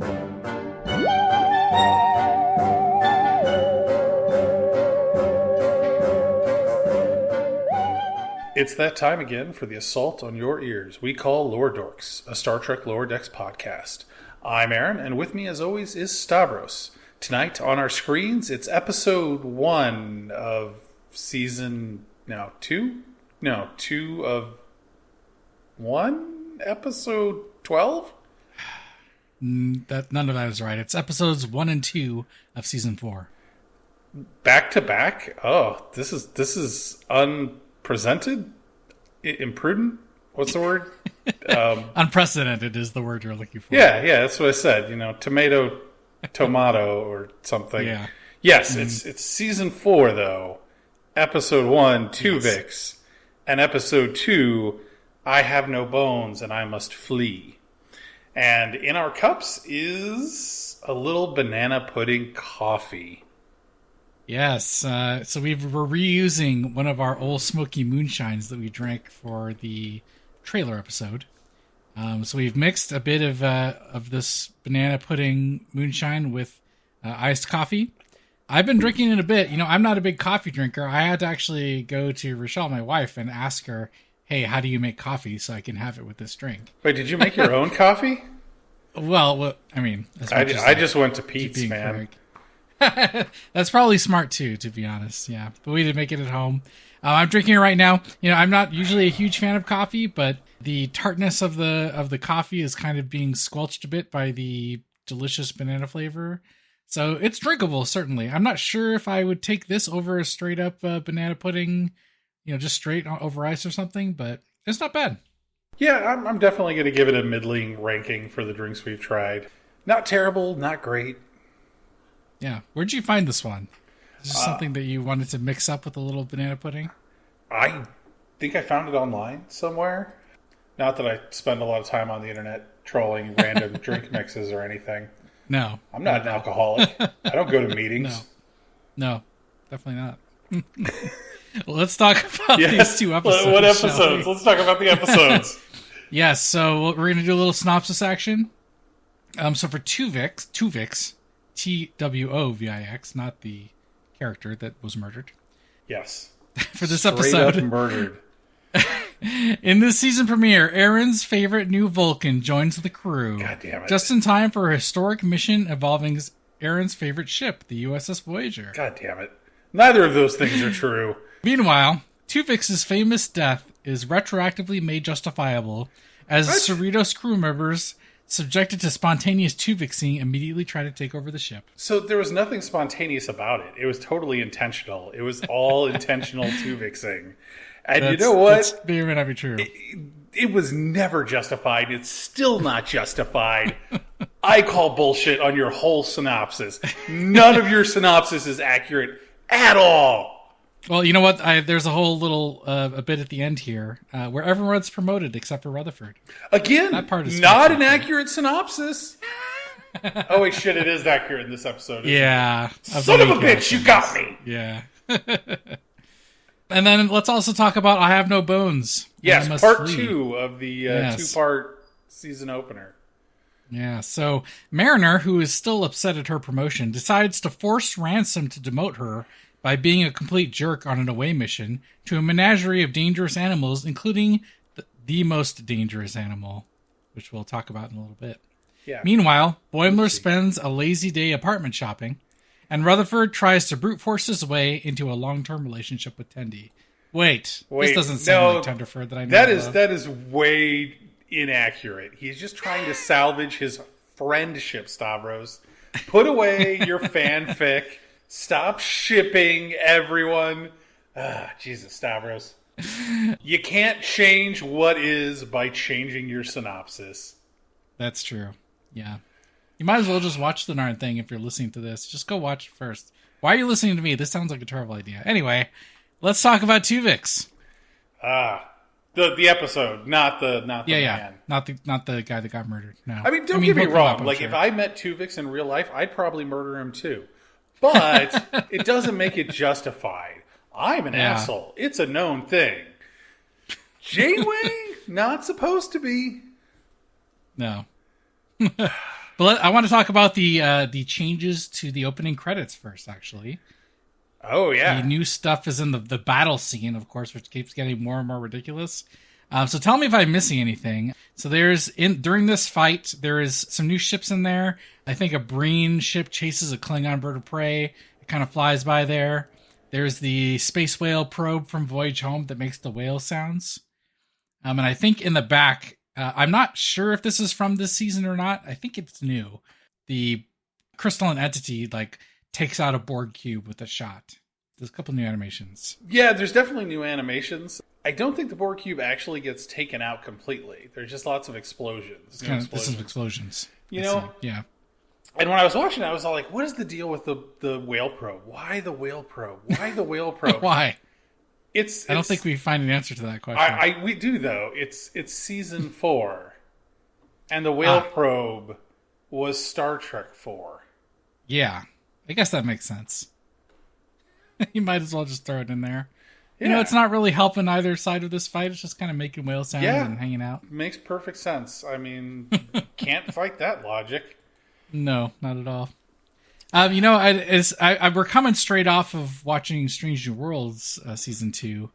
It's that time again for the assault on your ears we call Lower Dorks, a Star Trek Lower Decks podcast. I'm Aaron, and with me as always is Stavros. Tonight on our screens, it's episode 1 of season... No, 2? No, 2 of 1? Episode 12? None of that is right. It's episodes 1 and 2 of season 4. Back to back? Oh, this is unprecedented? Imprudent? What's the word? Unprecedented is the word you're looking for. Yeah, that's what I said. You know, tomato, or something. Yeah. Yes, it's season 4 though. Episode 1, Tuvix, yes. And episode 2, I have no bones and I must flee. And in our cups is a little banana pudding coffee. Yes, so we're reusing one of our old smoky moonshines that we drank for the trailer episode. So we've mixed a bit of this banana pudding moonshine with iced coffee. I've been drinking it a bit. You know, I'm not a big coffee drinker. I had to actually go to Rochelle, my wife, and ask her, hey, how do you make coffee so I can have it with this drink? Wait, did you make your own coffee? Well, I mean... I just went to Pete's, man. That's probably smart, too, to be honest. Yeah, but we did make it at home. I'm drinking it right now. You know, I'm not usually a huge fan of coffee, but the tartness of the coffee is kind of being squelched a bit by the delicious banana flavor. So it's drinkable, certainly. I'm not sure if I would take this over a straight-up banana pudding, you know, just straight over ice or something, but it's not bad. Yeah, I'm definitely going to give it a middling ranking for the drinks we've tried. Not terrible, not great. Yeah. Where'd you find this one? Is this something that you wanted to mix up with a little banana pudding? I think I found it online somewhere. Not that I spend a lot of time on the internet trolling random drink mixes or anything. No. I'm not an alcoholic. I don't go to meetings. No, definitely not. Well, let's talk about these 2 episodes. What episodes? Let's talk about the episodes. Yes, so we're going to do a little synopsis action. So for Tuvix, Twovix, not the character that was murdered. Yes. For this Straight episode. Up murdered. In this season premiere, Aaron's favorite new Vulcan joins the crew. God damn it. Just in time for a historic mission involving Aaron's favorite ship, the USS Voyager. God damn it. Neither of those things are true. Meanwhile, Tuvix's famous death is retroactively made justifiable as Cerritos crew members subjected to spontaneous Tuvixing immediately try to take over the ship. So there was nothing spontaneous about it. It was totally intentional. It was all intentional Tuvixing. And you know what? That may or may not be true. It was never justified. It's still not justified. I call bullshit on your whole synopsis. None of your synopsis is accurate at all. Well, you know what? There's a whole little a bit at the end here where everyone's promoted except for Rutherford. Again, that part is not an accurate synopsis. Oh, wait, shit, it is accurate in this episode. Yeah. Son of a bitch, you got me. Yeah. And then let's also talk about I Have No Bones. Yes, part 2 of the 2-part season opener. Yeah, so Mariner, who is still upset at her promotion, decides to force Ransom to demote her by being a complete jerk on an away mission to a menagerie of dangerous animals, including the most dangerous animal, which we'll talk about in a little bit. Yeah. Meanwhile, Boimler spends a lazy day apartment shopping, and Rutherford tries to brute force his way into a long-term relationship with Tendi. Wait, this doesn't sound like Tenderford that I know. That is way inaccurate. He's just trying to salvage his friendship, Stavros. Put away your fanfic. Stop shipping everyone. Jesus, Stavros. You can't change what is by changing your synopsis. That's true. Yeah. You might as well just watch the darn thing if you're listening to this. Just go watch it first. Why are you listening to me? This sounds like a terrible idea. Anyway, let's talk about Tuvix. The episode, not the man. Not the guy that got murdered. No. I mean, don't get me wrong. Like, if I met Tuvix in real life, I'd probably murder him too. But it doesn't make it justified. I'm an asshole. It's a known thing. Janeway, not supposed to be. No. But I want to talk about the changes to the opening credits first, actually. Oh, yeah. The new stuff is in the battle scene, of course, which keeps getting more and more ridiculous. So tell me if I'm missing anything. So during this fight, there is some new ships in there. I think a Breen ship chases a Klingon bird of prey. It kind of flies by there. There's the space whale probe from Voyage Home that makes the whale sounds. And I think in the back, I'm not sure if this is from this season or not. I think it's new. The crystalline entity takes out a Borg cube with a shot. There's a couple new animations. Yeah, there's definitely new animations. I don't think the Borg cube actually gets taken out completely. There's just lots of explosions. This is explosions. Yeah. And when I was watching it, I was all like, what is the deal with the whale probe? Why the whale probe? Why the whale probe? Why? I don't think we find an answer to that question. We do, though. It's season 4. And the whale probe was Star Trek 4. Yeah. I guess that makes sense. You might as well just throw it in there. Yeah. It's not really helping either side of this fight. It's just kind of making whale sounds and hanging out. Makes perfect sense. I mean, can't fight that logic. No, not at all. We're coming straight off of watching Strange New Worlds season 2.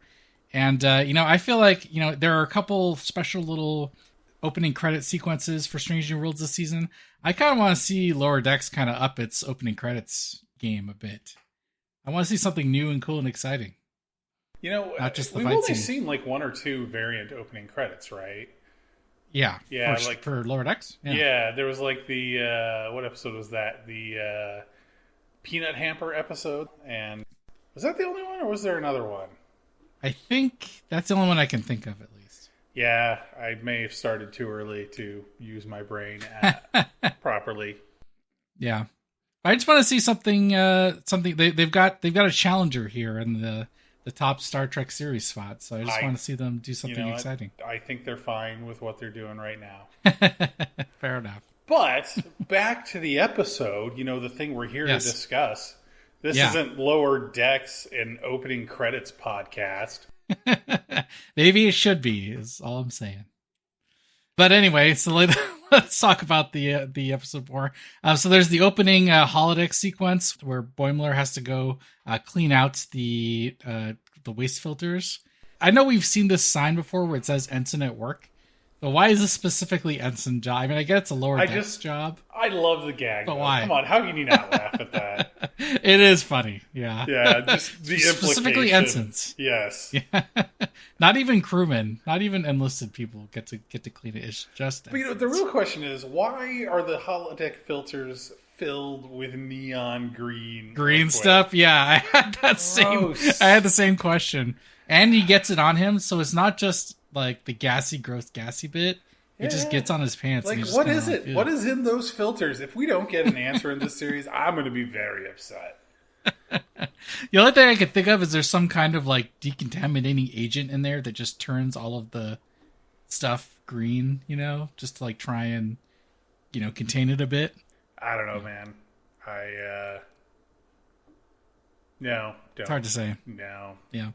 And, I feel like, there are a couple special little opening credit sequences for Strange New Worlds this season. I kind of want to see Lower Decks kind of up its opening credits game a bit. I want to see something new and cool and exciting. Not just the we've fight only scene. seen 1 or 2 variant opening credits, right? Yeah. Yeah, for Lower Decks? Yeah, there was the what episode was that? The Peanut Hamper episode. And was that the only one, or was there another one? I think that's the only one I can think of, at least. Yeah, I may have started too early to use my brain properly. Yeah. I just want to see something they've got a challenger here in the top Star Trek series spot, so I just want to see them do something exciting. I think they're fine with what they're doing right now. Fair enough. But back to the episode, the thing we're here to discuss. This isn't Lower Decks and opening credits podcast. Maybe it should be, is all I'm saying. But anyway, so let's talk about the episode more. So there's the opening holodeck sequence where Boimler has to go clean out the waste filters. I know we've seen this sign before where it says Ensign at work, but why is this specifically Ensign job? I mean, I get it's a Lower Decks job. I love the gag. But why? Come on, how can you not laugh at that? It is funny, yeah. Yeah, just the specifically ensigns. Yes. Yeah. Not even crewmen, not even enlisted people get to clean it. It's just. But the real question is, why are the holodeck filters filled with neon green liquid? Stuff? Yeah, I had the same question, and he gets it on him, so it's not just like the gross gassy bit. It just gets on his pants. Like, what is it? What is in those filters? If we don't get an answer in this series, I'm going to be very upset. The only thing I could think of is there's some kind of decontaminating agent in there that just turns all of the stuff green, just to try and, contain it a bit. I don't know, man. No. Don't. It's hard to say. No. Yeah.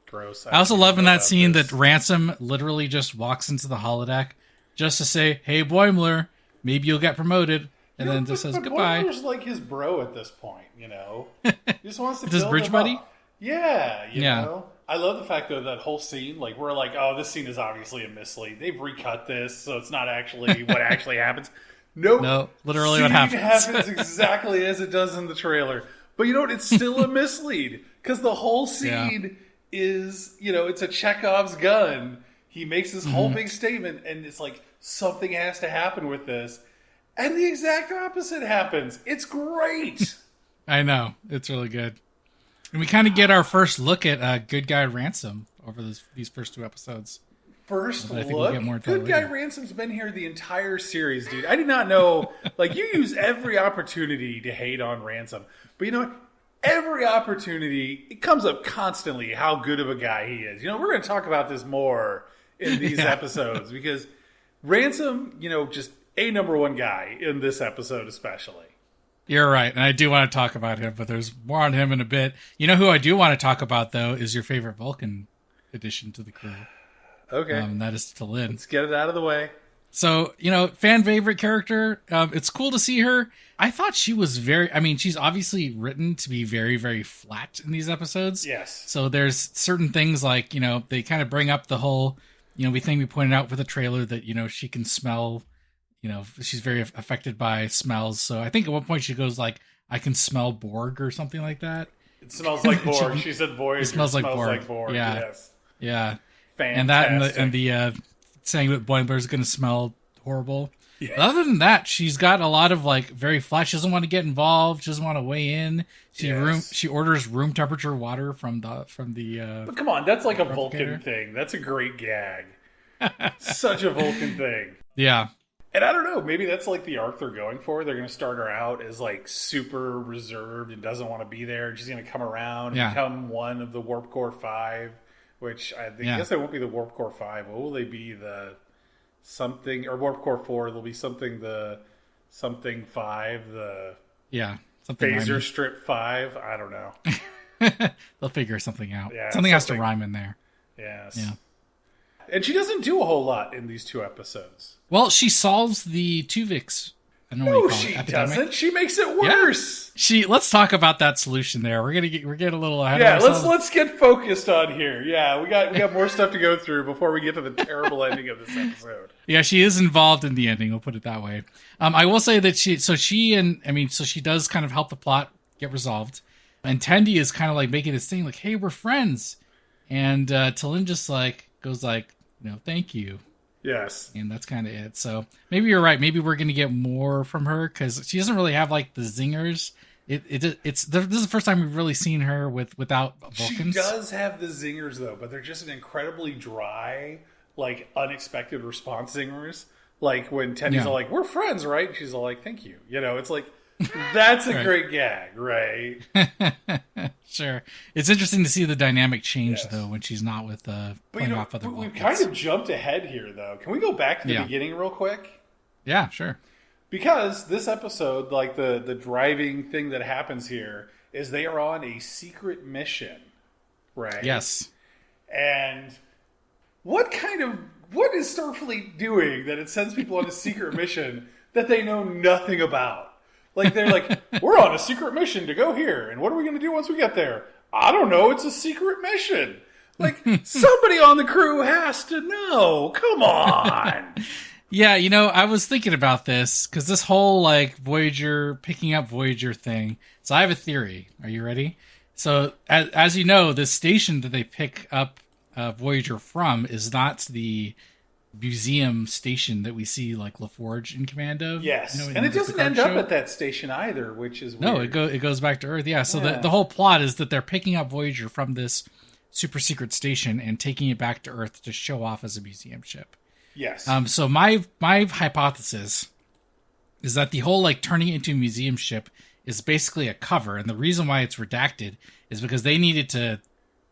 Gross. I also love in that scene that Ransom literally just walks into the holodeck just to say, "Hey, Boimler, maybe you'll get promoted," and then just says goodbye. Boimler's like his bro at this point, He just wants to build his bridge buddy? Yeah, you know. I love the fact, though, that whole scene, we're like, oh, this scene is obviously a mislead. They've recut this, so it's not actually what actually happens. Nope. No, literally what happens. It happens exactly as it does in the trailer. But you know what? It's still a mislead, because the whole scene is, it's a Chekhov's gun. He makes this whole big statement, and it's like, something has to happen with this. And the exact opposite happens. It's great. I know. It's really good. And we kind of get our first look at good guy Ransom over these first 2 episodes. First look? Good guy Ransom's been here the entire series, dude. I did not know. You use every opportunity to hate on Ransom. But you know what? Every opportunity, it comes up constantly how good of a guy he is. We're going to talk about this more in these episodes, because Ransom, just a number one guy in this episode especially. You're right, and I do want to talk about him, but there's more on him in a bit. You know who I do want to talk about, though, is your favorite Vulcan addition to the crew. Okay. That is T'Lyn. Let's get it out of the way. So, fan favorite character. It's cool to see her. I thought she was she's obviously written to be very, very flat in these episodes. Yes. So there's certain things like, they kind of bring up the whole, thing we pointed out for the trailer that, she can smell, she's very affected by smells. So I think at one point she goes like, I can smell Borg or something like that. It smells like Borg. She said Voyager. It smells like Borg. Yeah. Yes. Yeah. Fantastic. And the saying that Boimler is going to smell horrible. Yeah. Other than that, she's got a lot of like very flat. She doesn't want to get involved. She doesn't want to weigh in. She orders room temperature water from the. But come on, that's like a Vulcan thing. That's a great gag. Such a Vulcan thing. Yeah. And I don't know, maybe that's like the arc they're going for. They're going to start her out as like super reserved and doesn't want to be there. And she's going to come around and become one of the Warp Core 5, which I guess they won't be the Warp Core 5. What will they be? The something, or Warp Core 4, they'll be something, the something 5, the something Phaser rhyming. Strip 5. I don't know. They'll figure something out. Yeah, something has to rhyme in there. Yes. Yeah. And she doesn't do a whole lot in these 2 episodes. Well, she solves the Tuvix. I don't know what you call she it. Epidemic. doesn't. She makes it worse. Yeah. Let's talk about that solution there. We're getting a little ahead of ourselves. Let's get focused on here. Yeah, we got more stuff to go through before we get to the terrible ending of this episode. Yeah, she is involved in the ending. We'll put it that way. I will say that she does kind of help the plot get resolved, and Tendi is kind of like making this thing like, "Hey, we're friends," and T'Lyn just like goes like, "Thank you." Yes. And that's kind of it. So maybe you're right. Maybe we're going to get more from her because she doesn't really have like the zingers. This is the first time we've really seen her without Vulcans. She does have the zingers though, but they're just an incredibly dry, like unexpected response zingers. Like when Tendy's all like, "We're friends, right?" And she's all like, "Thank you." It's like, that's a great gag, right? Sure. It's interesting to see the dynamic change though when she's not with playing off other We've Vulcans. kind of jumped ahead here though. Can we go back to the beginning real quick? Yeah, sure. Because this episode, like the driving thing that happens here is they are on a secret mission, right? Yes. And what is Starfleet doing that it sends people on a secret mission that they know nothing about? Like, they're like, "We're on a secret mission to go here, and what are we going to do once we get there? I don't know, it's a secret mission." Like, somebody on the crew has to know. Come on. Yeah, I was thinking about this, because this whole, like, Voyager, picking up Voyager thing. So I have a theory. Are you ready? So, as you know, the station that they pick up Voyager from is not the museum station that we see like LaForge in command of. Yes, and it doesn't end up at that station either, which is weird. No, it goes back to Earth. Yeah, so the whole plot is that they're picking up Voyager from this super secret station and taking it back to Earth to show off as a museum ship. Yes. So my hypothesis is that the whole like turning it into a museum ship is basically a cover, and the reason why it's redacted is because they needed to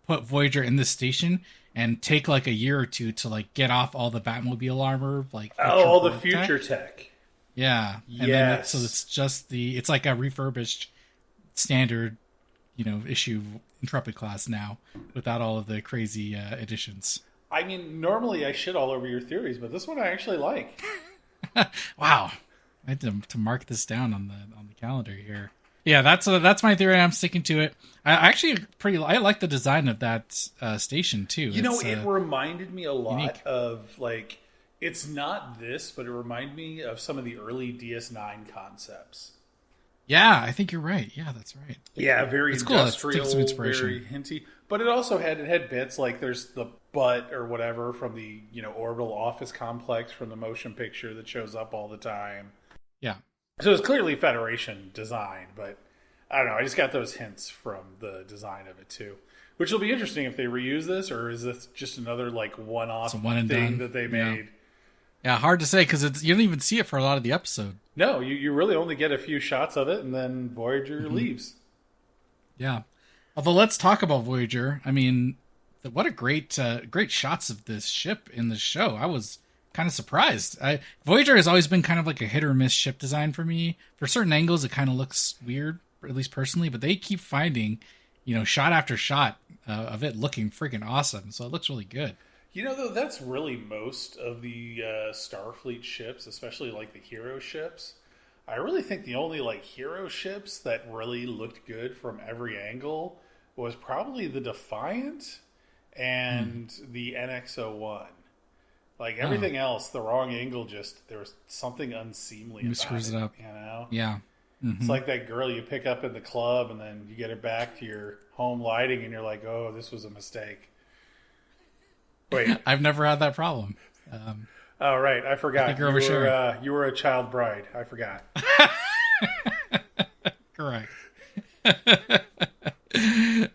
put Voyager in this station and take like a year or two to like get off all the Batmobile armor, like all the future tech. Yeah, and then so it's just it's like a refurbished standard, issue Intrepid class now without all of the crazy additions. I mean, normally I shit all over your theories, but this one I actually like. Wow, I had to mark this down on the calendar here. Yeah, that's my theory. I'm sticking to it. I like the design of that station too. It reminded me a lot unique. of like, it's not this, but it reminded me of some of the early DS9 concepts. Yeah, I think you're right. Yeah, that's right. Yeah, very it's industrial, cool. Take some inspiration. Very hinty. But it also had bits like there's the butt or whatever from the orbital office complex from the motion picture that shows up all the time. Yeah. So it's clearly Federation design, but I don't know. I just got those hints from the design of it too, which will be interesting if they reuse this, or is this just another like one-off thing that they made? Yeah, hard to say because you don't even see it for a lot of the episode. No, you really only get a few shots of it, and then Voyager leaves. Yeah. Although let's talk about Voyager. I mean, what a great shots of this ship in the show. I was kind of surprised. Voyager has always been kind of like a hit or miss ship design for me. For certain angles, it kind of looks weird, at least personally, but they keep finding, shot after shot of it looking freaking awesome. So it looks really good. You know, though, that's really most of the Starfleet ships, especially like the hero ships. I really think the only like hero ships that really looked good from every angle was probably the Defiant and the NX-01. Like everything else, the wrong angle, just there was something unseemly about screws it. it up. You know? Yeah. It's like that girl you pick up in the club and then you get her back to your home lighting and you're like, oh, this was a mistake. Wait. I've never had that problem. Oh, right. I forgot. You were a child bride. I forgot. Correct.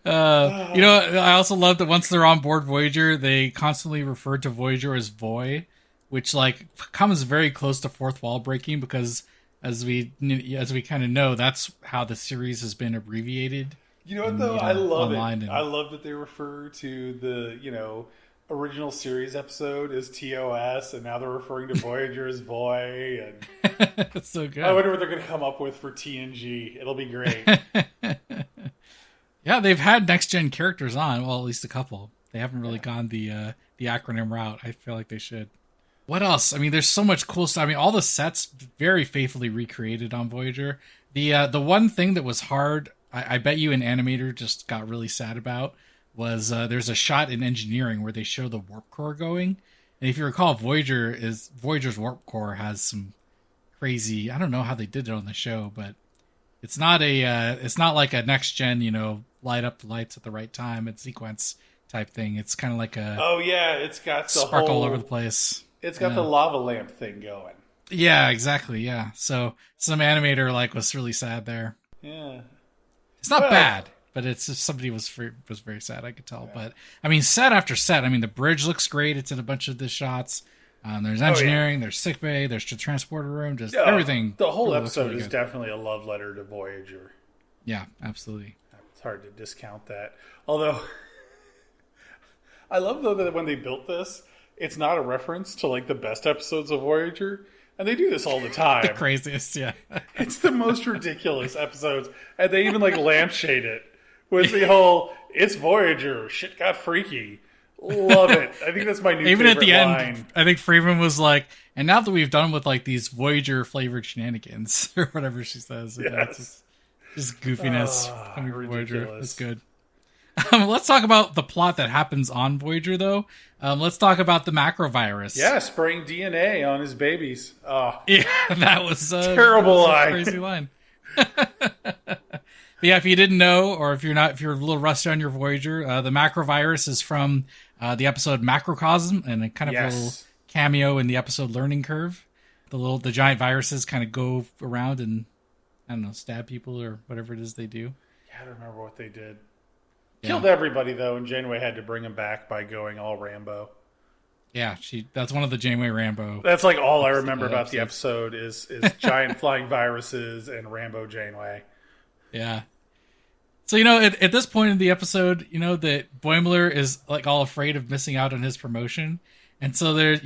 I also love that once they're on board Voyager, they constantly refer to Voyager as Voy, which like comes very close to fourth wall breaking because as we kind of know, that's how the series has been abbreviated. You know what though? I love it. And, I love that they refer to the, original series episode as TOS, and now they're referring to Voyager as Voy. And it's so good. I wonder what they're going to come up with for TNG. It'll be great. Yeah, they've had next gen characters on. Well, at least a couple. They haven't really gone the acronym route. I feel like they should. What else? I mean, there's so much cool stuff. I mean, all the sets very faithfully recreated on Voyager. The one thing that was hard, I bet you an animator just got really sad about, was there's a shot in engineering where they show the warp core going. And if you recall, Voyager's warp core has some crazy, I don't know how they did it on the show, but it's not like a next gen, light up the lights at the right time and sequence type thing. It's kind of like a it's got the sparkle whole, all over the place. It's got the lava lamp thing going. Yeah, exactly. Yeah. So some animator was really sad there. Yeah. It's not bad, but it's just somebody was very sad. I could tell. Yeah. But I mean, set after set. I mean, the bridge looks great. It's in a bunch of the shots. There's engineering. There's sickbay. There's the transporter room. Just everything. The whole episode is definitely a love letter to Voyager. Yeah, absolutely. It's hard to discount that. Although, I love though that when they built this, it's not a reference to like the best episodes of Voyager. And they do this all the time. The craziest, yeah. It's the most ridiculous episodes. And they even lampshade it with the whole, it's Voyager, shit got freaky. Love it. I think that's my new even favorite at the line. End, I think Freeman was like, and now that we've done with these Voyager flavored shenanigans, or whatever she says. Yes. Just goofiness. Voyager. It's good. Let's talk about the plot that happens on Voyager, though. Let's talk about the macrovirus. Yeah, spraying DNA on his babies. Oh. Yeah, that was a terrible line. Crazy line. But yeah, if you didn't know, or if you're a little rusty on your Voyager, the macrovirus is from the episode Macrocosm, and a kind of a little cameo in the episode Learning Curve. The giant viruses kind of go around and stab people or whatever it is they do. Yeah, I don't remember what they did. Killed everybody, though, and Janeway had to bring him back by going all Rambo. Yeah, that's one of the Janeway Rambo. That's all I remember about the episode is giant flying viruses and Rambo Janeway. Yeah. So, at this point in the episode, that Boimler is all afraid of missing out on his promotion. And so there,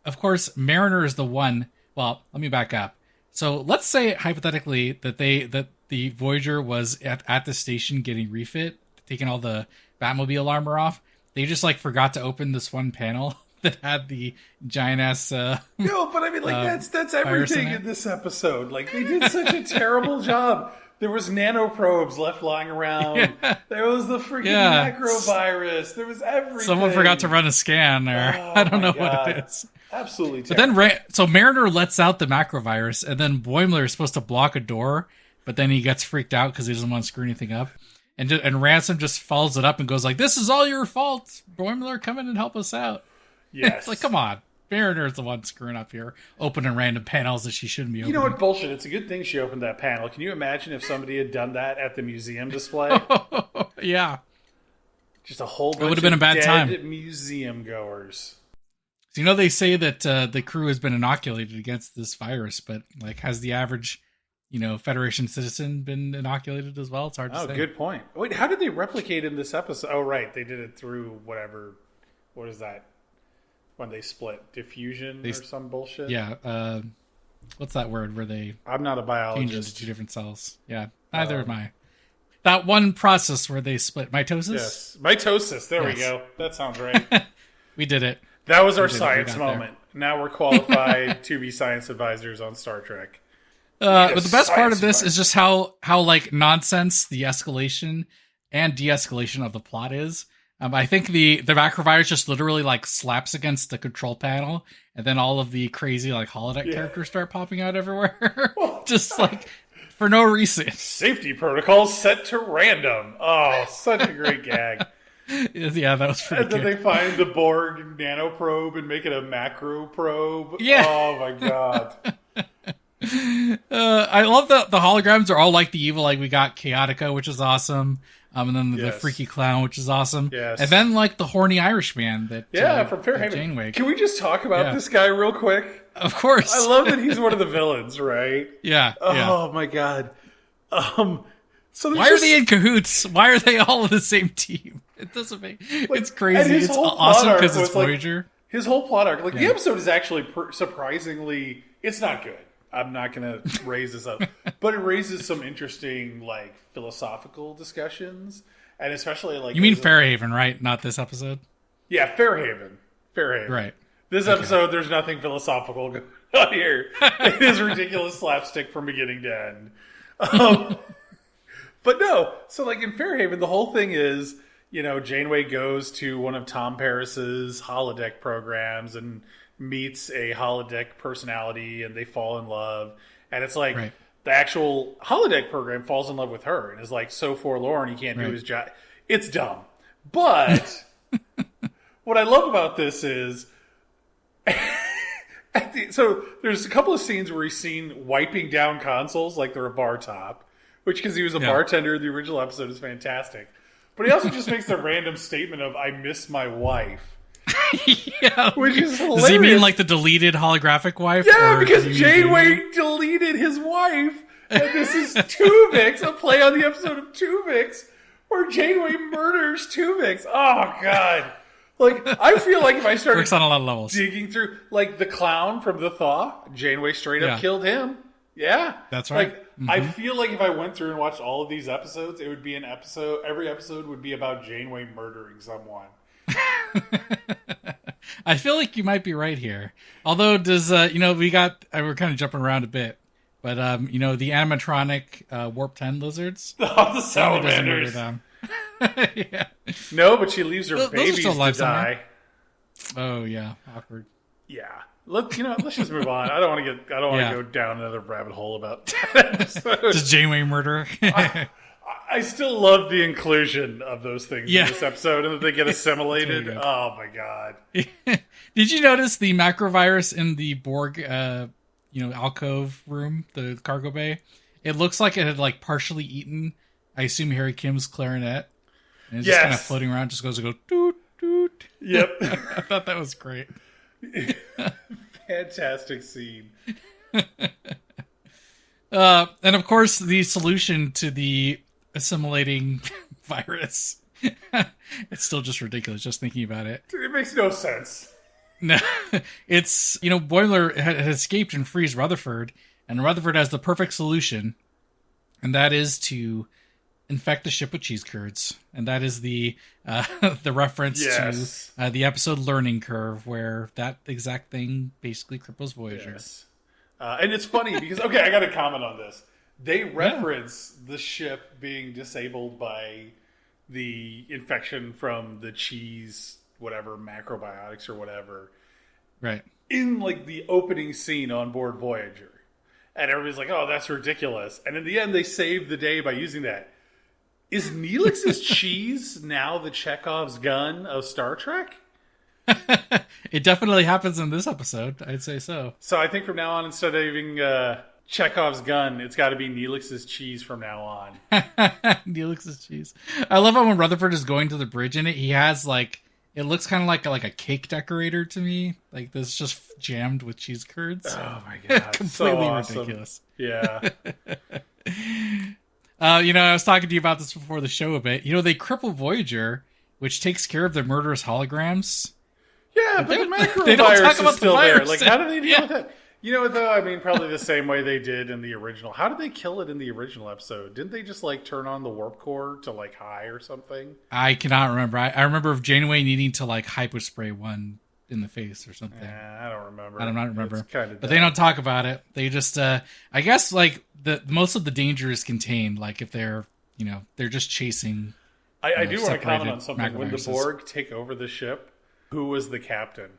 of course, Mariner is the one. Well, let me back up. So let's say hypothetically that the Voyager was at the station getting refit, taking all the Batmobile armor off. They just forgot to open this one panel that had the giant ass. No, but I mean, that's everything in this episode. They did such a terrible job. There was nanoprobes left lying around. Yeah. There was the freaking macrovirus. There was everything. Someone forgot to run a scan, or I don't know what it is. Absolutely terrible. But then, so Mariner lets out the macrovirus, and then Boimler is supposed to block a door, but then he gets freaked out because he doesn't want to screw anything up. And Ransom just follows it up and goes this is all your fault. Boimler, come in and help us out. Yes. It's come on. Mariner's the one screwing up here, opening random panels that she shouldn't be opening. You know what? Bullshit. It's a good thing she opened that panel. Can you imagine if somebody had done that at the museum display? Yeah. Just a whole bunch it would have been a bad time. Museum goers. So, they say that the crew has been inoculated against this virus, but has the average, Federation citizen been inoculated as well? It's hard to say. Oh, good point. Wait, how did they replicate in this episode? Oh, right. They did it through whatever. What is that? When they split, diffusion or some bullshit. Yeah. What's that word where they? I'm not a biologist. Change into two different cells. Yeah. Neither am I. That one process where they split mitosis. Yes, mitosis. There we go. That sounds right. We did it. That was our science moment. Now we're qualified to be science advisors on Star Trek. But the best part of this is just how like nonsense the escalation and de-escalation of the plot is. I think the macrovirus just literally like slaps against the control panel, and then all of the crazy like holodeck characters start popping out everywhere, just like for no reason. Safety protocols set to random. Oh, such a great gag. Yeah, that was pretty good. And then they find the Borg nanoprobe and make it a macro probe. Yeah. Oh my god. I love that the holograms are all like the evil. Like we got Chaotica, which is awesome. And then the freaky clown, which is awesome. Yes. And then like the horny Irishman that from Fairhaven. Janeway. Can we just talk about this guy real quick? Of course. I love that he's one of the villains, right? Yeah. Oh my god. So why are they in cahoots? Why are they all on the same team? It doesn't make it's crazy. It's awesome because it's Voyager. His whole plot arc, the episode is actually surprisingly, it's not good. I'm not going to raise this up, but it raises some interesting philosophical discussions, and especially you mean Fairhaven, right? Not this episode. Yeah, Fairhaven. Right. This episode, there's nothing philosophical going on here. It is ridiculous slapstick from beginning to end. But no, so in Fairhaven, the whole thing is, Janeway goes to one of Tom Paris's holodeck programs and meets a holodeck personality, and they fall in love. And it's the actual holodeck program falls in love with her and is so forlorn he can't do his job. It's dumb. But what I love about this is so there's a couple of scenes where he's seen wiping down consoles like they're a bar top, which, because he was a bartender in the original episode, is fantastic. But he also just makes the random statement of, I miss my wife. Yeah. Which is hilarious. Does he mean the deleted holographic wife? Yeah, because Janeway deleted his wife. And this is Tuvix, a play on the episode of Tuvix, where Janeway murders Tuvix. Oh, God. I feel like if I started works on a lot of levels. Digging through, the clown from The Thaw, Janeway straight up killed him. Yeah. That's right. I feel like if I went through and watched all of these episodes, it would be every episode would be about Janeway murdering someone. I feel like you might be right here. Although, does, we're kind of jumping around a bit, but, the animatronic Warp 10 lizards. Oh, the salamanders. Them. Yeah. No, but she leaves her babies to die. Somewhere. Oh, yeah. Awkward. Yeah. Let's just move on. I don't want to go down another rabbit hole about that episode. Just Janeway murder. I still love the inclusion of those things in this episode, and that they get assimilated. Oh my god! Did you notice the macrovirus in the Borg, alcove room, the cargo bay? It looks like it had partially eaten, I assume, Harry Kim's clarinet, and it's just kind of floating around. Just goes to go toot toot. Yep, I thought that was great. Fantastic scene. And of course, the solution to the assimilating virus. It's still just ridiculous just thinking about it. It makes no sense. No, it's, Boimler had escaped and frees Rutherford, and Rutherford has the perfect solution, and that is to infect the ship with cheese curds. And that is the reference to the episode Learning Curve, where that exact thing basically cripples Voyager. Yes. And it's funny because, okay, I got to comment on this. They reference the ship being disabled by the infection from the cheese, whatever, macrobiotics or whatever. Right. In, the opening scene on board Voyager. And everybody's like, oh, that's ridiculous. And in the end, they save the day by using that. Is Neelix's cheese now the Chekhov's gun of Star Trek? It definitely happens in this episode. I'd say so. So I think from now on, instead of having Chekhov's gun, it's got to be Neelix's cheese from now on. Neelix's cheese. I love how when Rutherford is going to the bridge in it, he has it looks kind of like a cake decorator to me. This just jammed with cheese curds. Oh my god, completely so awesome. Ridiculous. Yeah. I was talking to you about this before the show a bit. They cripple Voyager, which takes care of the murderous holograms. Yeah, but the macrovirus is still there. How do they deal with that? You know what, though? I mean, probably the same way they did in the original. How did they kill it in the original episode? Didn't they just, like, turn on the warp core to, like, high or something? I cannot remember. I remember of Janeway needing to, like, hypospray one in the face or something. I don't remember. I don't remember. It's kind of but they don't talk about it. They just, I guess, like, most of the danger is contained. Like, if they're, they're just chasing. I do want to comment on something. When the macroviruses. Borg take over the ship, who was the captain?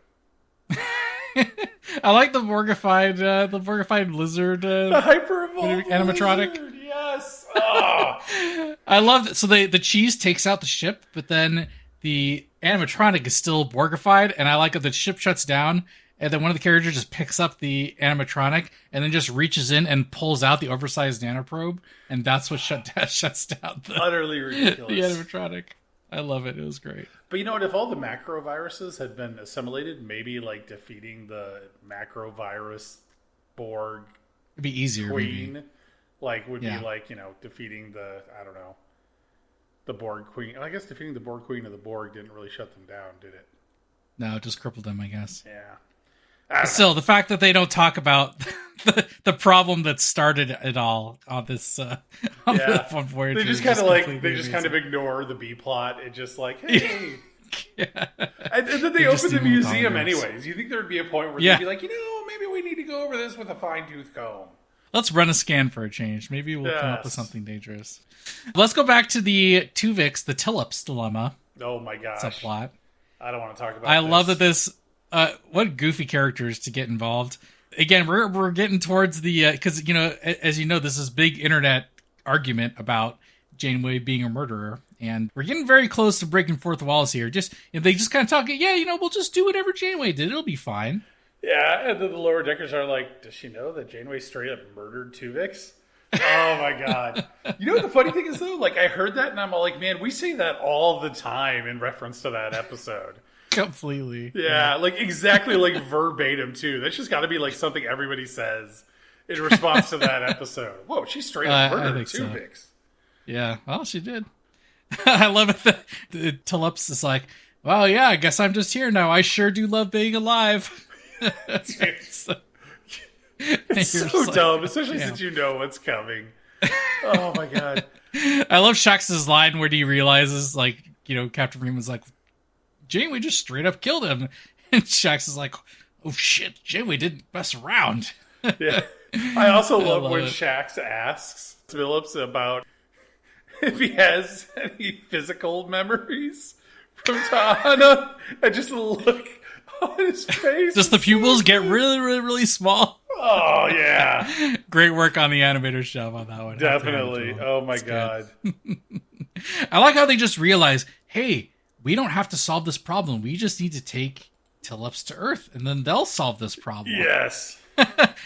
I like the Borgified lizard. The hyper-evolved animatronic. lizard, yes. Oh. I love it. So the cheese takes out the ship, but then the animatronic is still Borgified, and I like that the ship shuts down, and then one of the characters just picks up the animatronic and then just reaches in and pulls out the oversized nanoprobe, and that's what shuts down the Utterly ridiculous. the animatronic. I love it. It was great. But you know what? If all the macroviruses had been assimilated, maybe like defeating the macrovirus Borg It'd be easier. queen, Maybe. would be like, defeating the, I don't know, the Borg queen. I guess defeating the Borg queen of the Borg didn't really shut them down, did it? No, it just crippled them, I guess. Yeah. Still, the fact that they don't talk about the problem that started it all on this on Voyager, they just kind of ignore the B plot. It's just like, hey. Yeah. And then they open the museum anyways. You think there'd be a point where they'd be like, maybe we need to go over this with a fine-tooth comb. Let's run a scan for a change. Maybe we'll come up with something dangerous. Let's go back to the Tuvix, the Tillips dilemma. Oh my gosh. Subplot. I don't want to talk about I this. love that this... what goofy characters to get involved. Again, we're getting towards the... Because, as you know, this is big internet argument about Janeway being a murderer. And we're getting very close to breaking fourth walls here. They just kind of talk, we'll just do whatever Janeway did. It'll be fine. Yeah, and then the lower deckers are like, does she know that Janeway straight up murdered Tuvix? Oh my god. You know what the funny thing is, though? Like, I heard that and I'm all like, man, we say that all the time in reference to that episode. Completely. Yeah, like exactly like verbatim, too. That's just got to be like something everybody says in response to that episode. Whoa, she straight up murdered Tuvix. So. Yeah, well, she did. I love it that the Tillips is like, well, yeah, I guess I'm just here now. I sure do love being alive. It's so dumb, especially since you know what's coming. Oh my god. I love Shaxs' line where he realizes, like, Captain Freeman's like, Janeway just straight up killed him. And Shaxs is like, oh shit, Janeway didn't mess around. Yeah. I also love when Shaxs asks Phillips about if he has any physical memories from T'ana, and just the look on his face. Just the pupils get really, really, really small. Oh, yeah. Great work on the animator's job on that one. Definitely. Oh, my God. I like how they just realize, hey, we don't have to solve this problem. We just need to take Tillips to Earth, and then they'll solve this problem. Yes.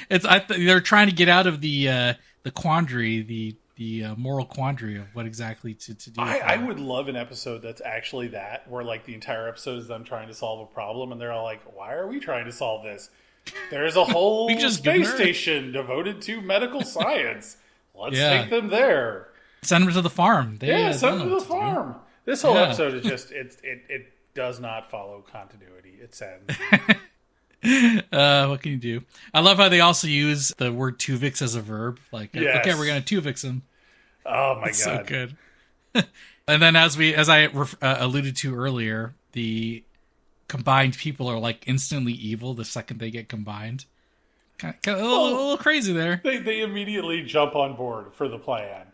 They're trying to get out of the quandary, the moral quandary of what exactly to do. I would love an episode that's actually that, where like the entire episode is them trying to solve a problem, and they're all like, why are we trying to solve this? There's a whole space station devoted to medical science. Let's take them there. Send them to the farm. Send them to the farm. This whole episode is just, it does not follow continuity. It ends. What can you do? I love how they also use the word Tuvix as a verb. Like, okay, we're going to Tuvix him. Oh my god, so good. And then, as I alluded to earlier, the combined people are like instantly evil the second they get combined. Kind of a little crazy there. They immediately jump on board for the plan,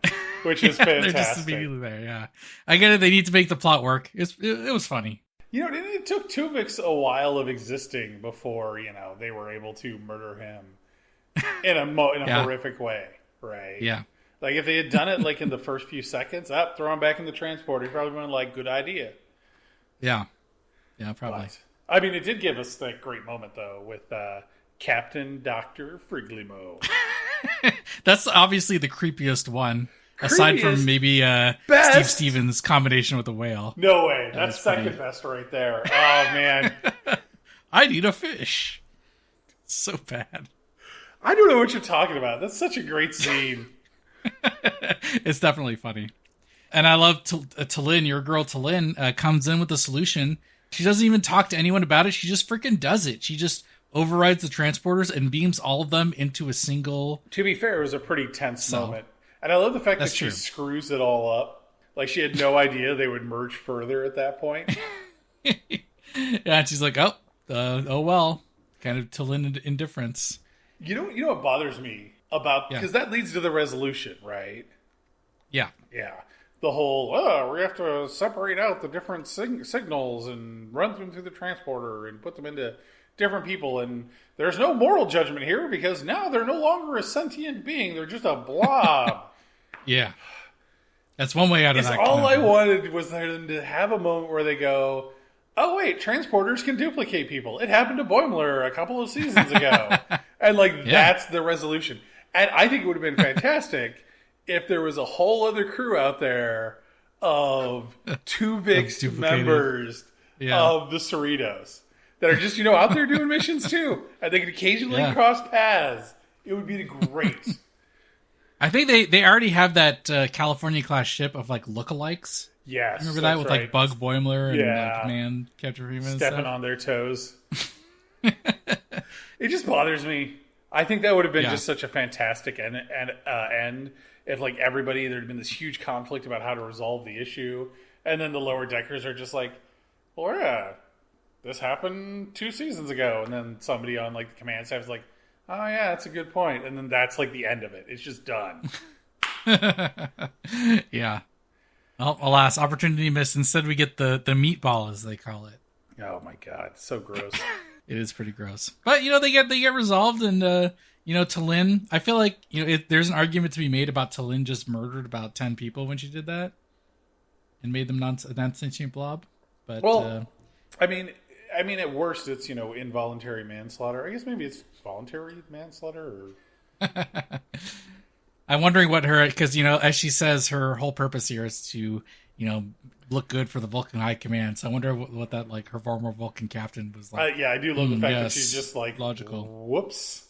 which is fantastic. They're just immediately there. Yeah, I get it. They need to make the plot work. It was funny. It took Tuvix a while of existing before, they were able to murder him in a horrific way, right? Yeah. Like, if they had done it, like, in the first few seconds, throw him back in the transporter, he probably would have been like, good idea. Yeah. Yeah, probably. But, I mean, it did give us that great moment, though, with Captain Dr. Friglimo. That's obviously the creepiest one. Aside from maybe Steve Stevens' combination with the whale. No way. That's second best right there. Oh, man. I need a fish. It's so bad. I don't know what you're talking about. That's such a great scene. It's definitely funny. And I love T'Lyn, your girl T'Lyn, comes in with a solution. She doesn't even talk to anyone about it. She just freaking does it. She just overrides the transporters and beams all of them into a single... To be fair, it was a pretty tense moment. And I love the fact that she screws it all up. Like, she had no idea they would merge further at that point. Yeah, and she's like, oh well. Kind of T'Lyn indifference. You know what bothers me about... Because that leads to the resolution, right? Yeah. Yeah. The whole, we have to separate out the different signals and run them through the transporter and put them into different people. And there's no moral judgment here because now they're no longer a sentient being. They're just a blob. Yeah. That's one way out of that. All I wanted was them to have a moment where they go, oh, wait, transporters can duplicate people. It happened to Boimler a couple of seasons ago. And, that's the resolution. And I think it would have been fantastic if there was a whole other crew out there of Tuvix members of the Cerritos that are just, out there doing missions too. And they could occasionally cross paths. It would be great. I think they already have that California-class ship of, lookalikes. Yes. Remember that with, Bug Boimler and, Man Captain Freeman stepping on their toes. It just bothers me. I think that would have been just such a fantastic end if everybody, there'd been this huge conflict about how to resolve the issue, and then the lower deckers are just like, well, yeah, this happened 2 seasons ago, and then somebody on the command staff is like, oh yeah, that's a good point, and then that's the end of it. It's just done. Yeah. Well, alas, opportunity missed. Instead, we get the meatball, as they call it. Oh my god, so gross. It is pretty gross, but they get resolved, and T'Lyn. I feel like there's an argument to be made about T'Lyn just murdered about 10 people when she did that, and made them non-sentient blob. But I mean, at worst, it's involuntary manslaughter. I guess maybe it's voluntary manslaughter. Or... I'm wondering what because as she says, her whole purpose here is to look good for the Vulcan High Command. So I wonder what that her former Vulcan captain was like. Yeah, I do love the fact that she's just logical. Whoops.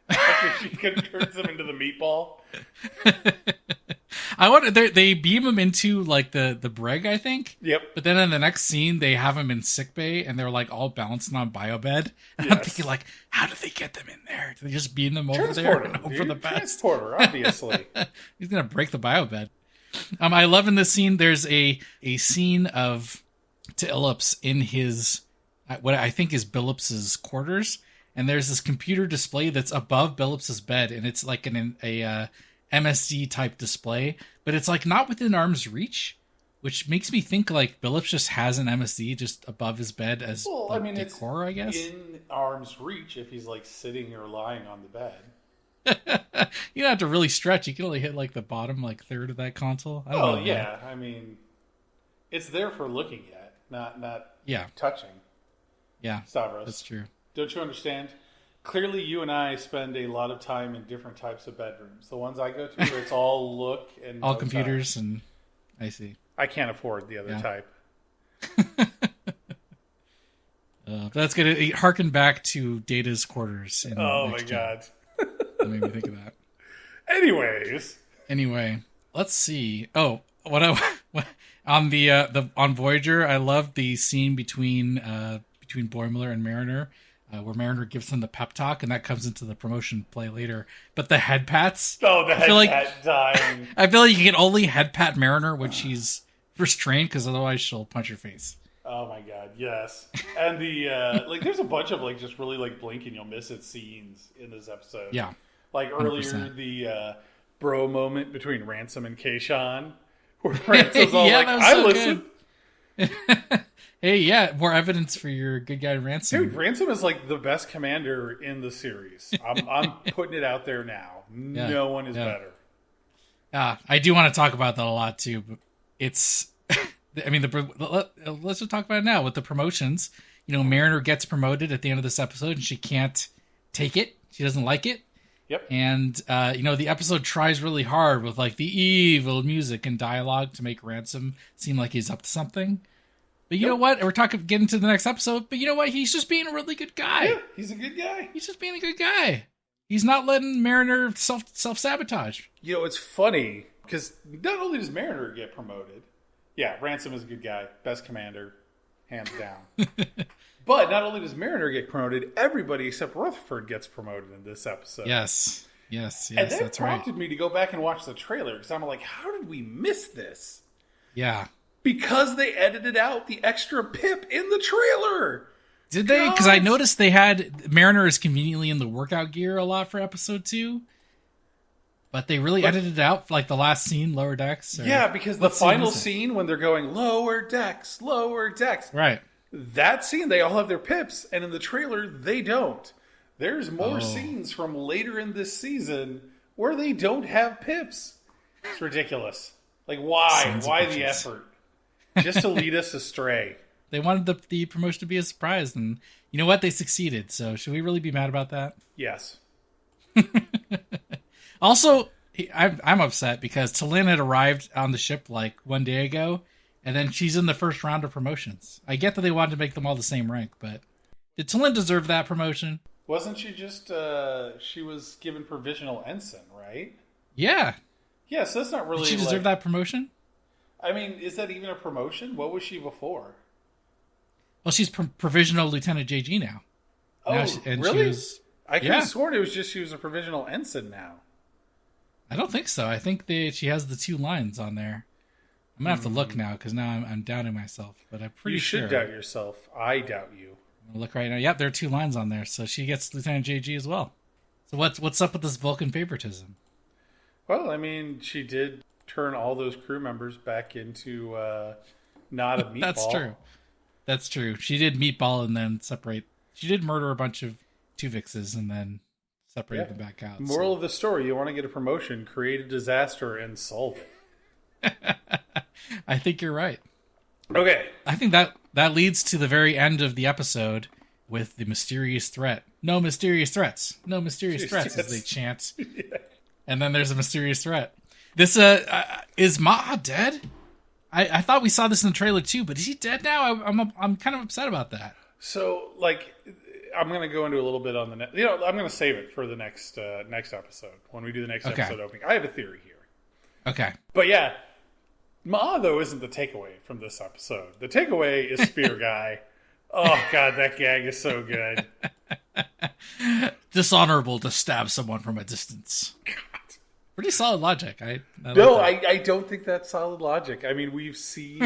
After she turns them into the meatball. I wonder they beam him into the brig, I think. Yep. But then in the next scene, they have him in sickbay, and they're all bouncing on biobed. And I'm thinking how did they get them in there? Did they just beam them over there and hope for the best? Transporter, obviously. He's gonna break the biobed. I love in this scene. There's a scene of T'Illips in his what I think is Billips's quarters, and there's this computer display that's above Billips's bed, and it's a MSD type display, but it's not within arm's reach, which makes me think Billups just has an MSD just above his bed as decor, I guess. In arm's reach if he's sitting or lying on the bed. You don't have to really stretch. You can only hit the bottom third of that console. I don't know, yeah. I mean, it's there for looking at, not touching. Yeah, Stavros, that's true. Don't you understand? Clearly, you and I spend a lot of time in different types of bedrooms. The ones I go to, where it's all look and all computers, and I see. I can't afford the other type. That's going to harken back to Data's quarters. Oh my god. That made me think of that. Anyway, let's see. Oh, on Voyager, I love the scene between Boimler and Mariner, where Mariner gives him the pep talk, and that comes into the promotion play later. But the head pats. Oh, the head pat dying. I feel like you can only head pat Mariner when she's restrained, because otherwise she'll punch your face. Oh my god, yes. And the there's a bunch of just really blink and you'll miss it scenes in this episode. Yeah. Earlier 100%. The bro moment between Ransom and Kayshawn, where Ransom's all I listen. Hey, yeah, more evidence for your good guy Ransom. Dude, Ransom is the best commander in the series. I'm putting it out there now. Yeah. No one is better. I do want to talk about that a lot too, but it's let's just talk about it now with the promotions. Mariner gets promoted at the end of this episode, and she can't take it. She doesn't like it. Yep. And the episode tries really hard with the evil music and dialogue to make Ransom seem like he's up to something. But you know what? We're getting to the next episode. But you know what? He's just being a really good guy. Yeah, he's a good guy. He's just being a good guy. He's not letting Mariner self-sabotage. It's funny because not only does Mariner get promoted, yeah, Ransom is a good guy, best commander. hands down. But not only does Mariner get promoted, everybody except Rutherford gets promoted in this episode. Yes, and that that's right. prompted me to go back and watch the trailer, because I'm like, how did we miss this? Yeah. Because they edited out the extra pip in the trailer. Did they? Because I noticed they had Mariner is conveniently in the workout gear a lot for episode 2. But they really edited it out, like the last scene, Lower Decks. Yeah, because the final scene when they're going, Lower Decks, Lower Decks. Right. That scene, they all have their pips, and in the trailer, they don't. There's more scenes from later in this season where they don't have pips. It's ridiculous. Like, why? Why the effort? Just to lead us astray. They wanted the promotion to be a surprise, and you know what? They succeeded. So should we really be mad about that? Yes. Also, I'm upset because T'Lyn had arrived on the ship like one day ago, and then she's in the first round of promotions. I get that they wanted to make them all the same rank, but did T'Lyn deserve that promotion? Wasn't she just, she was given provisional ensign, right? Yeah. Yeah, so that's not really... Did she deserve that promotion? I mean, is that even a promotion? What was she before? Well, she's provisional Lieutenant JG now. Oh, really? I could have sworn it was just she was a provisional ensign now. I don't think so. I think she has the 2 lines on there. I'm going to have to look now, because now I'm doubting myself. But I'm pretty sure. You should doubt yourself. I doubt you. I'm going to look right now. Yep, there are 2 lines on there. So she gets Lieutenant JG as well. So what's up with this Vulcan favoritism? Well, I mean, she did turn all those crew members back into not a meatball. That's true. She did meatball and then separate. She did murder a bunch of Tuvixes and then separate them back out. Moral of the story, you want to get a promotion, create a disaster and solve it. I think you're right. Okay. I think that leads to the very end of the episode with the mysterious threat. No mysterious threats. No mysterious threats, as they chant. Yeah. And then there's a mysterious threat. This is Ma dead? I thought we saw this in the trailer too, but is he dead now? I'm kind of upset about that. So, like, I'm going to go into a little bit on the next... I'm going to save it for the next episode, when we do the next episode opening. I have a theory here. Okay. But yeah, Ma, though, isn't the takeaway from this episode. The takeaway is Spear Guy. Oh, God, that gag is so good. Dishonorable to stab someone from a distance. God. Pretty solid logic. I don't think that's solid logic. I mean, we've seen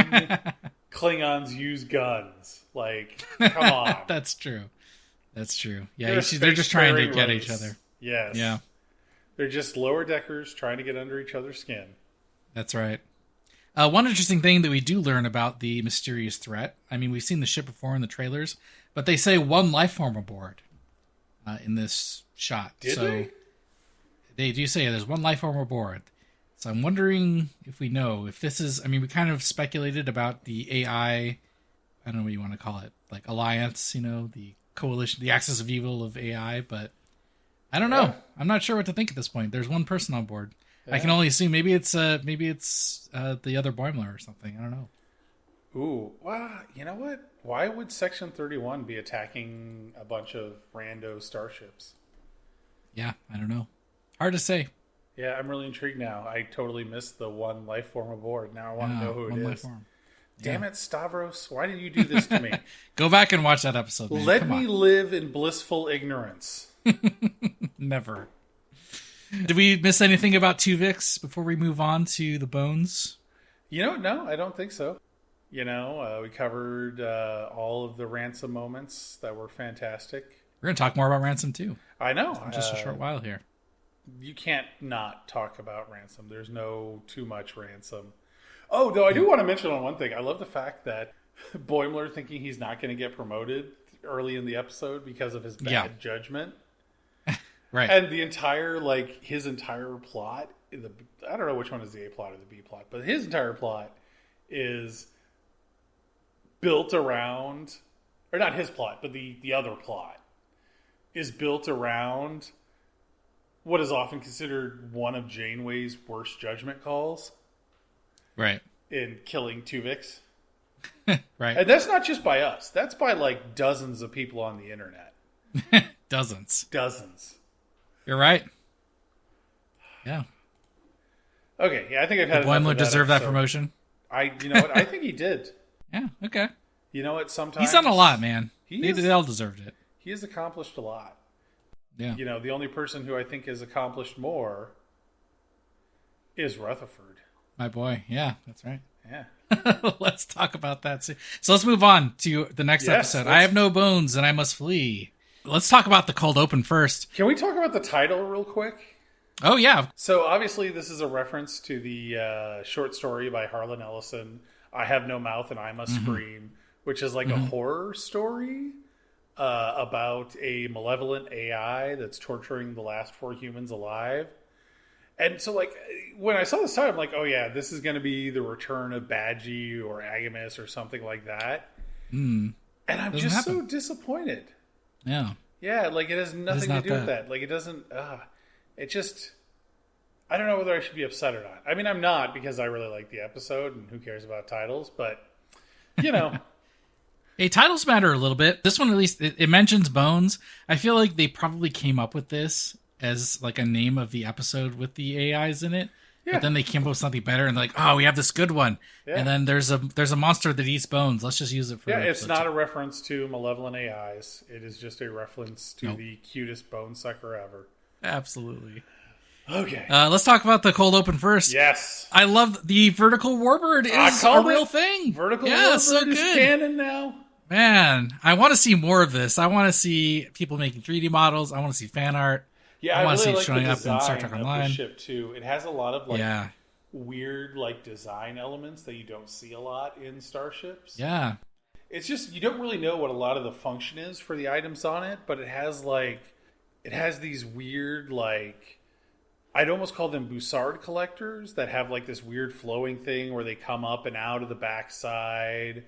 Klingons use guns. Like, come on. That's true. Yeah, they're just trying to get each other. Yes. Yeah. They're just lower deckers trying to get under each other's skin. That's right. One interesting thing that we do learn about the mysterious threat, I mean, we've seen the ship before in the trailers, but they say 1 life form aboard in this shot. Did they? They do say there's 1 life form aboard. So I'm wondering if we know if this is... I mean, we kind of speculated about the AI... I don't know what you want to call it. Like alliance, the coalition, the axis of evil of AI, but I don't know. Yeah. I'm not sure what to think at this point. There's 1 person on board. Yeah. I can only assume maybe it's the other Boimler or something. I don't know. Ooh, well, you know what? Why would Section 31 be attacking a bunch of rando starships? Yeah, I don't know. Hard to say. Yeah, I'm really intrigued now. I totally missed the 1 life form aboard. Now I want to know who it is. Life form. Damn it, Stavros. Why did you do this to me? Go back and watch that episode, man. Let me live in blissful ignorance. Never. Did we miss anything about Tuvix before we move on to the bones? No, I don't think so. We covered all of the Ransom moments that were fantastic. We're going to talk more about Ransom, too. I know. In just a short while here. You can't not talk about Ransom. There's no too much Ransom. Oh, though I do want to mention on one thing. I love the fact that Boimler thinking he's not going to get promoted early in the episode because of his bad judgment. Right. And the entire, his entire plot, I don't know which one is the A plot or the B plot, but his entire plot is built around, or not his plot, but the other plot is built around what is often considered one of Janeway's worst judgment calls. Right. In killing Tuvix. Right. And that's not just by us. That's by dozens of people on the internet. Dozens. You're right. Yeah. Okay, yeah, I think I've had enough of that. Did Boimler deserve that promotion? You know what? I think he did. Yeah, okay. You know what? Sometimes he's done a lot, man. They all deserved it. He has accomplished a lot. Yeah. You know, the only person who I think has accomplished more is Rutherford. My boy. Yeah, that's right. Yeah. Let's talk about that. So let's move on to the next episode. I have no bones and I must flee. Let's talk about the cold open first. Can we talk about the title real quick? Oh, yeah. So obviously this is a reference to the short story by Harlan Ellison, I Have No Mouth and I Must Scream, which is like a horror story about a malevolent AI that's torturing the last 4 humans alive. And so, like, when I saw this title, I'm like, oh, yeah, this is going to be the return of Badgie or Agamus or something like that. And I'm just so disappointed. Yeah. Yeah, like, it has nothing to do with that. Like, it doesn't... it just... I don't know whether I should be upset or not. I mean, I'm not, because I really like the episode, and who cares about titles, but, you know... Hey, titles matter a little bit. This one, at least, it mentions bones. I feel like they probably came up with this as like a name of the episode with the AIs in it. Yeah. But then they came up with something better and like, oh, we have this good one. Yeah. And then there's a monster that eats bones. Let's just use it for it's not a reference to malevolent AIs. It is just a reference to the cutest bone sucker ever. Absolutely. Okay. Let's talk about the cold open first. Yes. I love the vertical warbird is a real thing. Vertical warbird so is canon now. Man, I want to see more of this. I want to see people making 3D models. I want to see fan art. Yeah, I want really to see like it showing the up in Star Trek design Online. of the ship too. It has a lot of like weird like design elements that you don't see a lot in starships. Yeah. It's just you don't really know what a lot of the function is for the items on it, but it has these weird like I'd almost call them Bussard collectors that have like this weird flowing thing where they come up and out of the backside.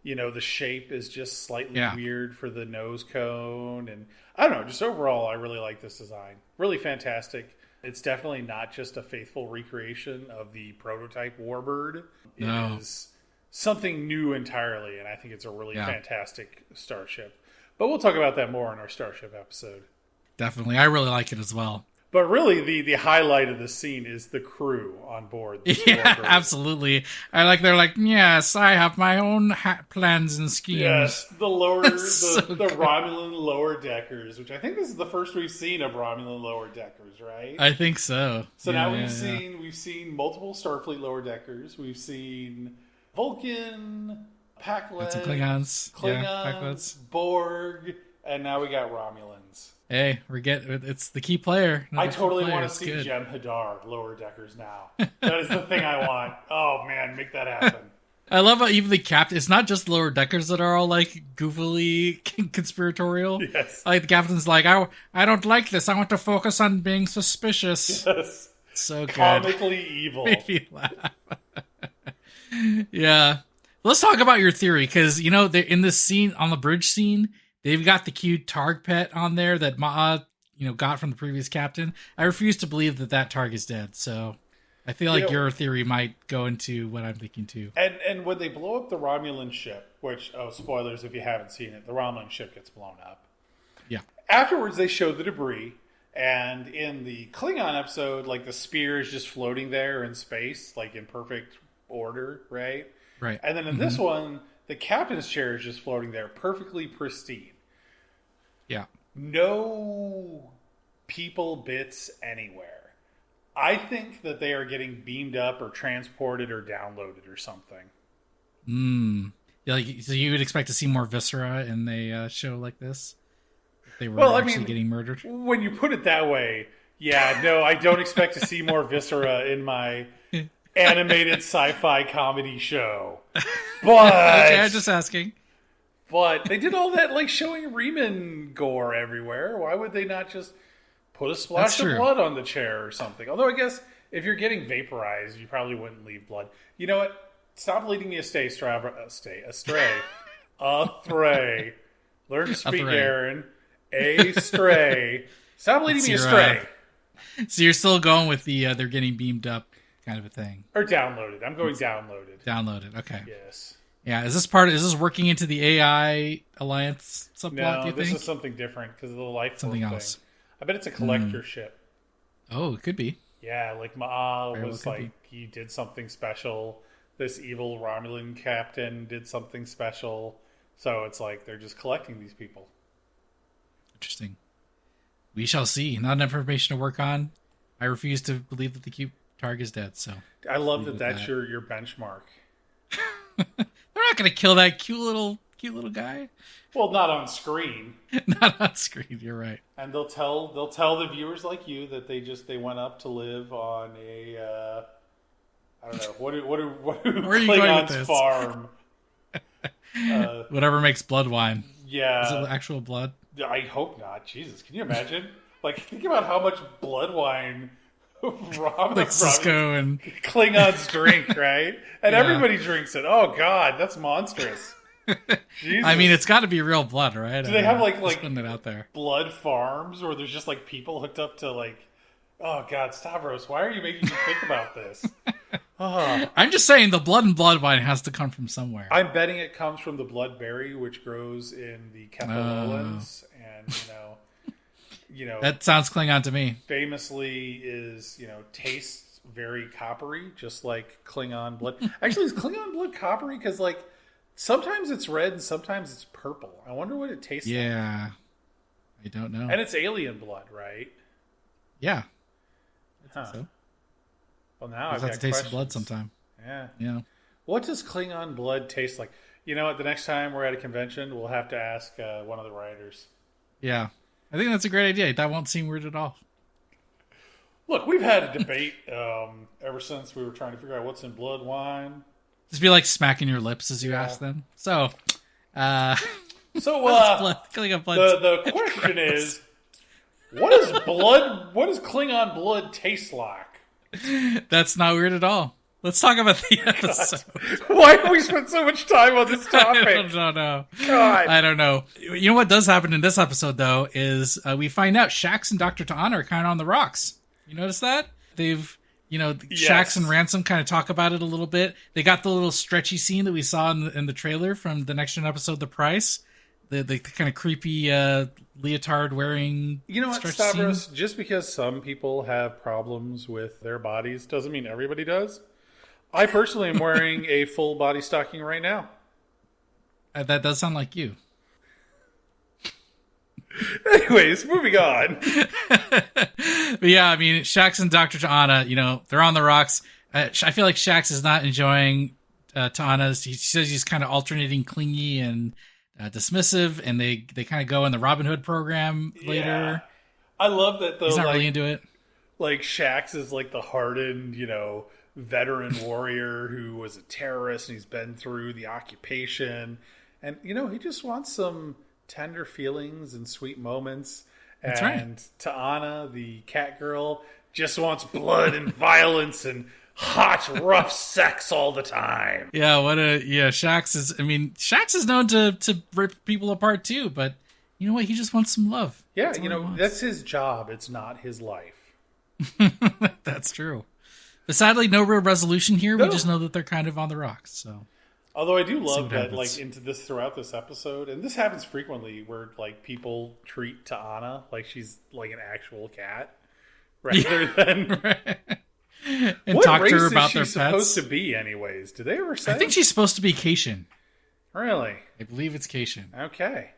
You know, the shape is just slightly weird for the nose cone. And I don't know, just overall, I really like this design. Really fantastic. It's definitely not just a faithful recreation of the prototype Warbird. It is something new entirely, and I think it's a really fantastic starship. But we'll talk about that more in our starship episode. Definitely. I really like it as well. But really, the highlight of the scene is the crew on board. Yeah, absolutely. They're like, yes, I have my own plans and schemes. Yes, the Romulan lower deckers, which I think this is the first we've seen of Romulan lower deckers, right? I think so. So now we've seen multiple Starfleet lower deckers. We've seen Vulcan, Pakled, Klingons, Borg, and now we got Romulans. Hey, it's the key player. I totally want to see Jem'Hadar lower deckers now. That is the thing I want. Oh man, make that happen. I love how even the captain, it's not just lower deckers that are all like goofily conspiratorial. Yes. Like the captain's like, I don't like this. I want to focus on being suspicious. Yes. So good. Comically evil. Made me laugh. Yeah. Let's talk about your theory, because, you know, in this scene, on the bridge scene, they've got the cute Targ pet on there that Ma'a, got from the previous captain. I refuse to believe that Targ is dead, so I feel like your theory might go into what I'm thinking too. And when they blow up the Romulan ship, which, spoilers if you haven't seen it, the Romulan ship gets blown up. Yeah. Afterwards, they show the debris, and in the Klingon episode, like the spear is just floating there in space, like in perfect order, right? Right. And then in this one, the captain's chair is just floating there, perfectly pristine. Yeah. No people bits anywhere. I think that they are getting beamed up or transported or downloaded or something. Yeah, so you would expect to see more viscera in a show like this? If they were getting murdered? When you put it that way, yeah, no, I don't expect to see more viscera in my animated sci-fi comedy show. But okay, I'm just asking. But they did all that, like, showing Riemann gore everywhere. Why would they not just put a splash of blood on the chair or something? Although, I guess, if you're getting vaporized, you probably wouldn't leave blood. You know what? Stop leading me astray. Astray. Learn to speak, Aaron. Astray. Stop leading me astray. So you're still going with the they're getting beamed up kind of a thing. Or downloaded. I'm going downloaded. Downloaded, okay. Yes. Yeah, is this working into the AI Alliance subplot, do you think? No, this is something different because of the life something else. Thing. I bet it's a collector ship. Oh, it could be. Yeah, like Ma'a was like, he did something special this evil Romulan captain did something special. So it's like they're just collecting these people. Interesting. We shall see. Not enough information to work on. I refuse to believe that the cute Targ is dead. So I love that that's your benchmark. They're not going to kill that cute little guy. Well, not on screen. Not on screen. You're right. And they'll tell the viewers like you that they went up to live on a I don't know what Klingons farm. Whatever makes bloodwine. Yeah. Is it actual blood? I hope not. Jesus, can you imagine? Like, think about how much bloodwine like Cisco and Klingons drink, right? And everybody drinks it. Oh God, that's monstrous. Jesus. I mean, it's got to be real blood, right? Do they have like putting it out there. blood farms where there's just like people hooked up to like? Oh God, Stavros, why are you making me think about this? Oh. I'm just saying the blood and bloodwine has to come from somewhere. I'm betting it comes from the bloodberry, which grows in the Kephalolans, and you know that sounds Klingon to me. Famously, is tastes very coppery, just like Klingon blood. Actually, is Klingon blood coppery? Because like sometimes it's red and sometimes it's purple. I wonder what it tastes like. Yeah, I don't know. And it's alien blood, right? Yeah, I think so. Well, now I've got to taste the blood sometime. Yeah. What does Klingon blood taste like? You know what? The next time we're at a convention, we'll have to ask one of the writers. Yeah. I think that's a great idea. That won't seem weird at all. Look, we've had a debate ever since we were trying to figure out what's in blood wine. Just be like smacking your lips as you ask them. So, Klingon blood. The question is, what does Klingon blood taste like? That's not weird at all. Let's talk about the episode. Why have we spent so much time on this topic? I don't know. God. I don't know. You know what does happen in this episode, though, is we find out Shaxs and Dr. T'ana are kind of on the rocks. You notice that? They've, Shaxs and Ransom kind of talk about it a little bit. They got the little stretchy scene that we saw in the trailer from the next gen episode, The Price. The kind of creepy leotard wearing. You know what, Stavros? Scene. Just because some people have problems with their bodies doesn't mean everybody does. I personally am wearing a full body stocking right now. That does sound like you. Anyways, moving on. But yeah, I mean, Shaxs and Dr. T'ana, they're on the rocks. I feel like Shaxs is not enjoying T'ana's. He says he's kind of alternating clingy and dismissive, and they kind of go in the Robin Hood program later. I love that, though. He's not really into it. Like, Shaxs is like the hardened, veteran warrior who was a terrorist, and he's been through the occupation. And, he just wants some tender feelings and sweet moments. That's and right. T'ana, the cat girl, just wants blood and violence and hot, rough sex all the time. Yeah, Shaxs is known to rip people apart too, but you know what? He just wants some love. Yeah, that's his job. It's not his life. That's true. But sadly, no real resolution here. No. We just know that they're kind of on the rocks. So, although I do love that, throughout this episode, and this happens frequently, where like people treat T'ana like she's like an actual cat, rather than. And talk to her about their pets. What race is she supposed to be, anyways? Do they ever say? I think she's supposed to be Cation. Really? I believe it's Cation. Okay.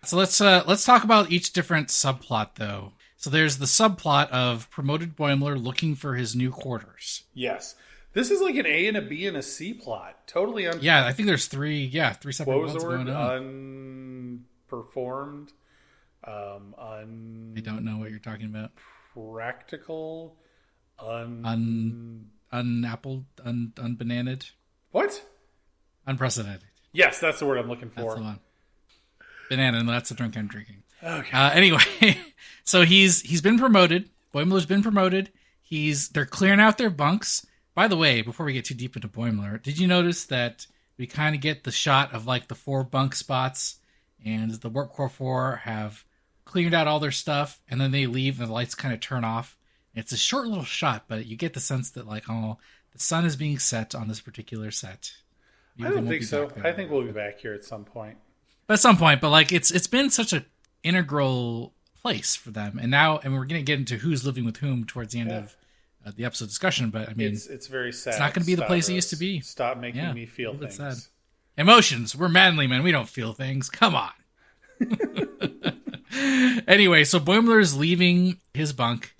So let's talk about each different subplot, though. So there's the subplot of promoted Boimler looking for his new quarters. Yes. This is like an A and a B and a C plot. Totally Yeah, I think there's three separate what was ones the word? Going on. Unperformed. I don't know what you're talking about. Practical. Unappled, unbananed. What? Unprecedented. Yes, that's the word I'm looking for. That's the one. Banana, that's the drink I'm drinking. Okay. Anyway, so he's been promoted. Boimler's been promoted. They're clearing out their bunks. By the way, before we get too deep into Boimler, did you notice that we kind of get the shot of like the 4 bunk spots, and the Warp Core 4 have cleared out all their stuff, and then they leave and the lights kind of turn off. It's a short little shot, but you get the sense that like, the sun is being set on this particular set. I don't think so. I think we'll be back here at some point. But at some point, but like it's been such an integral place for them, and we're gonna get into who's living with whom towards the end of the episode discussion. But I mean, it's very sad. It's not going to be the place it used to be. Stop making me feel things. Sad. Emotions. We're manly men. We don't feel things. Come on. Anyway, so Boimler's leaving his bunk.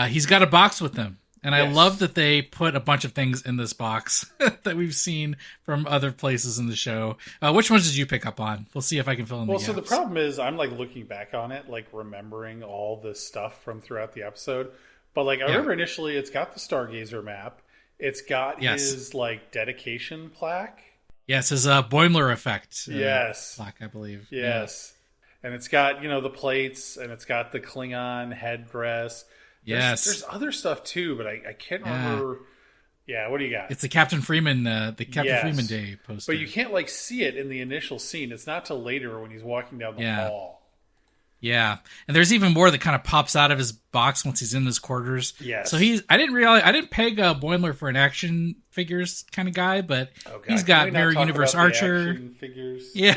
He's got a box with him. And I love that they put a bunch of things in this box that we've seen from other places in the show. Which ones did you pick up on? We'll see if I can fill in the gaps. So the problem is I'm like looking back on it, like remembering all this stuff from throughout the episode. But like I remember initially it's got the Stargazer map. It's got his like dedication plaque. Yes, his Boimler effect. Plaque, I believe. Yes. Yeah. And it's got, the plates, and it's got the Klingon headdress. There's other stuff too, but I can't remember. Yeah, what do you got? It's the Captain Freeman, Freeman Day poster. But you can't like see it in the initial scene. It's not till later when he's walking down the hall. Yeah, and there's even more that kind of pops out of his box once he's in his quarters. Yes. So I didn't peg Boimler for an action figures kind of guy, but he's got Mirror Universe Archer figures. Yeah,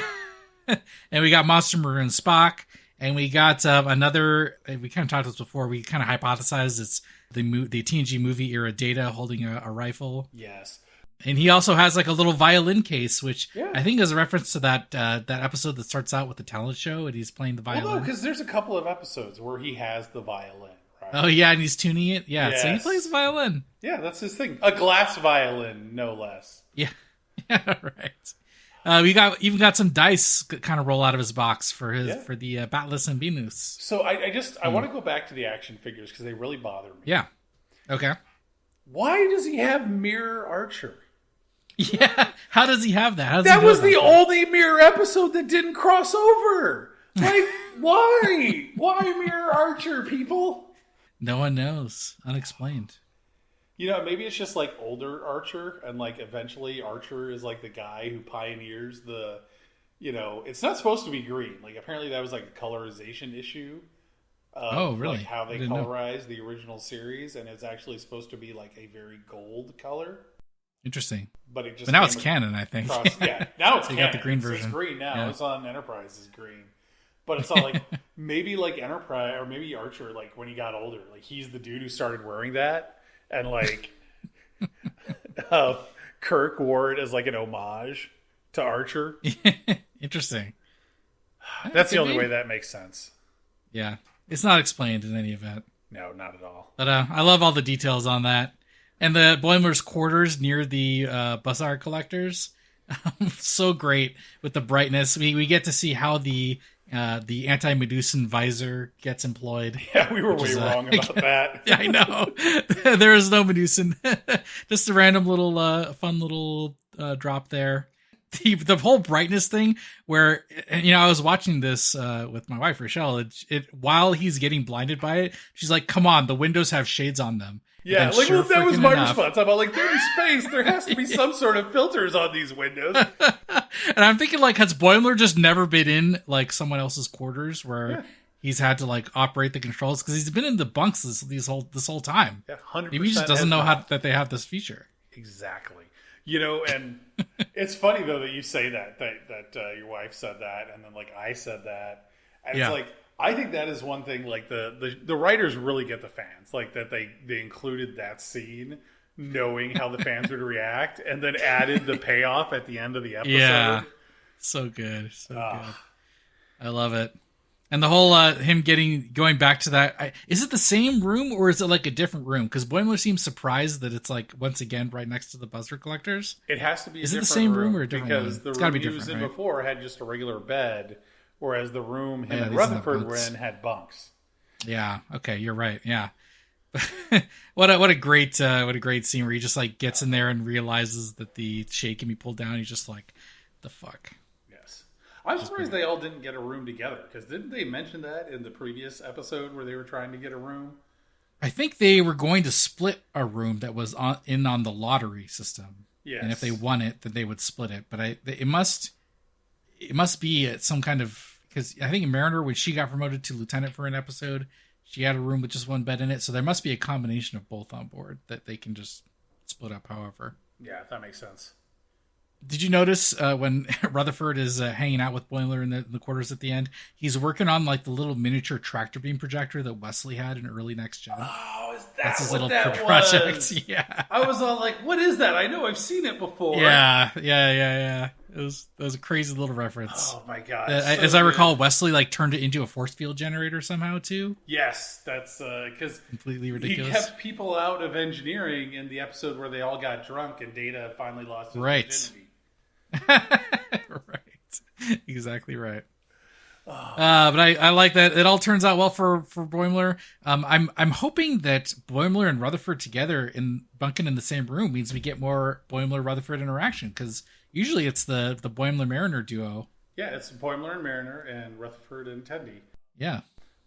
and we got Monster Maroon Spock. And we got another, we kind of talked about this before, we kind of hypothesized it's the TNG movie era Data holding a rifle. Yes. And he also has like a little violin case, which I think is a reference to that episode that starts out with the talent show and he's playing the violin. Well, no, because there's a couple of episodes where he has the violin, right? Oh, yeah, and he's tuning it? Yeah, so he plays the violin. Yeah, that's his thing. A glass violin, no less. Yeah, right. We even got some dice kind of roll out of his box for the Batless and Venus. So I want to go back to the action figures because they really bother me. Yeah. Okay. Why does he have Mirror Archer? Yeah. How does he have that? That was the only Mirror episode that didn't cross over. Like, why? Why Mirror Archer, people? No one knows. Unexplained. Maybe it's just like older Archer, and like eventually Archer is like the guy who pioneers the, it's not supposed to be green. Like apparently that was like a colorization issue. Really? Like how they colorized the original series, and it's actually supposed to be like a very gold color. Interesting. But now it's canon, I think. Now it's canon. You got the green version. It's green now. Yeah. It's on Enterprise is green. But it's not like maybe like Enterprise or maybe Archer, like when he got older, like he's the dude who started wearing that. And like Kirk wore it as like an homage to Archer. Interesting. That's the only way that makes sense. Yeah. It's not explained in any event. No, not at all. But I love all the details on that. And the Boimler's quarters near the Bussard collectors. So great with the brightness. We get to see how the anti-Medusan visor gets employed. Yeah, we were way wrong about that. Yeah, I know. There is no Medusan. Just a random little fun little drop there. The whole brightness thing where, I was watching this with my wife, Rochelle. It while he's getting blinded by it, she's like, come on, the windows have shades on them. Yeah, like that was my response. I'm like, they're in space. There has to be some sort of filters on these windows. And I'm thinking, like, has Boimler just never been in like someone else's quarters where he's had to like operate the controls because he's been in the bunks this whole time? Yeah, 100%. Maybe he just doesn't know that they have this feature. Exactly. And it's funny though that you say that your wife said that, and then like I said that, and it's like. I think that is one thing, like, the writers really get the fans. Like, that they included that scene knowing how the fans would react, and then added the payoff at the end of the episode. Yeah. So good. So good. I love it. And the whole, him going back to that, is it the same room, or is it, like, a different room? Because Boimler seems surprised that it's, like, once again, right next to the Buzzard Collectors. It has to be Is it the same room or a different because one? The room he was in before had just a regular bed, whereas the room him and Rutherford were in had bunks. Yeah. Okay. You're right. Yeah. what a great scene where he just like gets in there and realizes that the shade can be pulled down. He's just like, the fuck. Yes. I'm surprised they all didn't get a room together, because didn't they mention that in the previous episode where they were trying to get a room? I think they were going to split a room that was on the lottery system. Yes. And if they won it, then they would split it. But it must be at some kind of, because I think Mariner, when she got promoted to lieutenant for an episode, she had a room with just one bed in it. So there must be a combination of both on board that they can just split up however. Yeah, that makes sense. Did you notice when Rutherford is hanging out with Boimler in the quarters at the end, he's working on like the little miniature tractor beam projector that Wesley had in early Next Gen? Oh, is that That's his what little that project. was? Yeah. I was all like, what is that? I know I've seen it before. Yeah. That was a crazy little reference. Oh my god. As I recall, Wesley like turned it into a force field generator somehow too. Yes, that's because completely ridiculous. He kept people out of engineering in the episode where they all got drunk and Data finally lost his virginity. Right. Exactly right. But I like that it all turns out well for Boimler. I'm hoping that Boimler and Rutherford together bunking in the same room means we get more Boimler Rutherford interaction, because usually it's the Boimler Mariner duo. Yeah, it's Boimler and Mariner and Rutherford and Tendi. Yeah.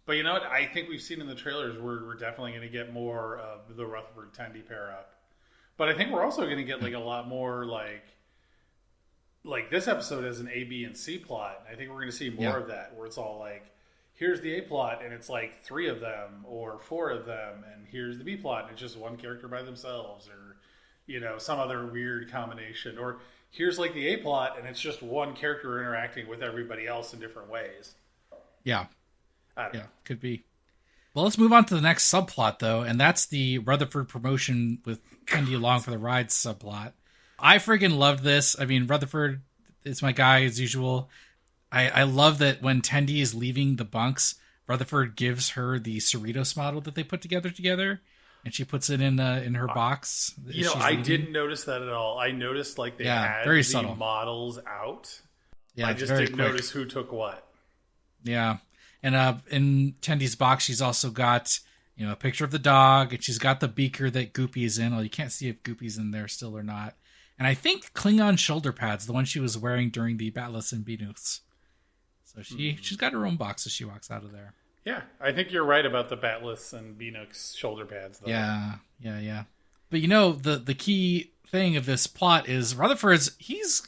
But you know what? I think we've seen in the trailers we're definitely going to get more of the Rutherford Tendi pair up. But I think we're also going to get like a lot more like this episode has an A, B, and C plot. I think we're going to see more of that, where it's all like, here's the A plot, and it's like 3 of them or 4 of them, and here's the B plot, and it's just one character by themselves, or some other weird combination. Or here's like the A plot, and it's just one character interacting with everybody else in different ways. Yeah, could be. Well, let's move on to the next subplot, though, and that's the Rutherford Promotion with Tendi along for the ride subplot. I friggin' loved this. I mean, Rutherford is my guy as usual. I love that when Tendi is leaving the bunks, Rutherford gives her the Cerritos model that they put together, and she puts it in her box. I didn't notice that at all. I noticed like they had very the subtle models out. Yeah, I just didn't notice who took what. Yeah, and in Tendi's box, she's also got a picture of the dog, and she's got the beaker that Goopy is in. Well, you can't see if Goopy's in there still or not. And I think Klingon shoulder pads, the one she was wearing during the Batless and Benus. So she's got her own box as she walks out of there. Yeah, I think you're right about the Batless and Benux shoulder pads, though. Yeah. But the key thing of this plot is Rutherford's, he's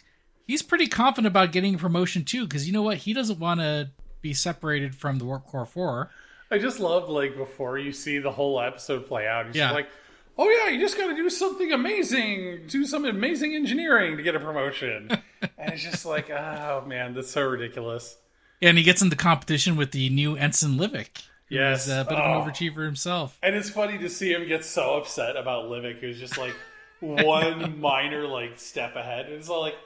pretty confident about getting a promotion too, because you know what? He doesn't want to be separated from the Warp Core 4. I just love, like, before you see the whole episode play out, he's just like, oh yeah, you just got to do something amazing, do some amazing engineering to get a promotion. And it's just like, oh man, that's so ridiculous. Yeah, and he gets into competition with the new Ensign Livick. Yes. Who's a bit of an overachiever himself. And it's funny to see him get so upset about Livick, who's just like one minor like step ahead. And it's all like,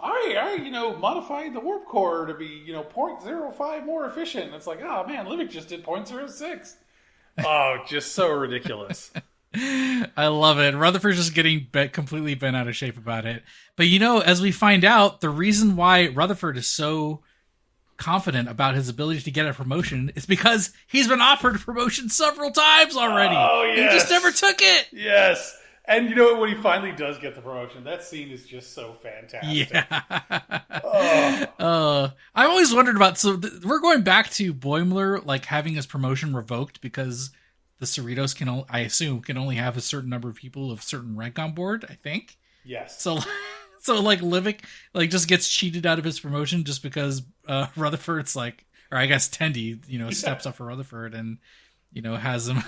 I modified the warp core to be, 0.05 more efficient. And it's like, oh man, Livick just did 0.06. Oh, just so ridiculous. I love it. Rutherford's just getting completely bent out of shape about it. But as we find out, the reason why Rutherford is so confident about his ability to get a promotion is because he's been offered a promotion several times already. Oh, yes. He just never took it. Yes. And you know what? When he finally does get the promotion, that scene is just so fantastic. Yeah. I've always wondered about, we're going back to Boimler, like having his promotion revoked because the Cerritos I assume can only have a certain number of people of certain rank on board, I think. Yes. So like Livick like just gets cheated out of his promotion just because Rutherford's like, or I guess Tendi, steps up for Rutherford and has him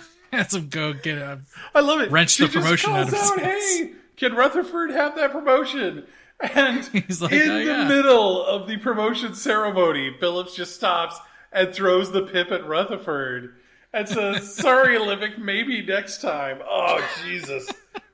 go get I love it. Wrench the promotion out of his face. Hey, can Rutherford have that promotion? And he's like, in the middle of the promotion ceremony, Phillips just stops and throws the pip at Rutherford and says, sorry, Livick, maybe next time. Oh, Jesus.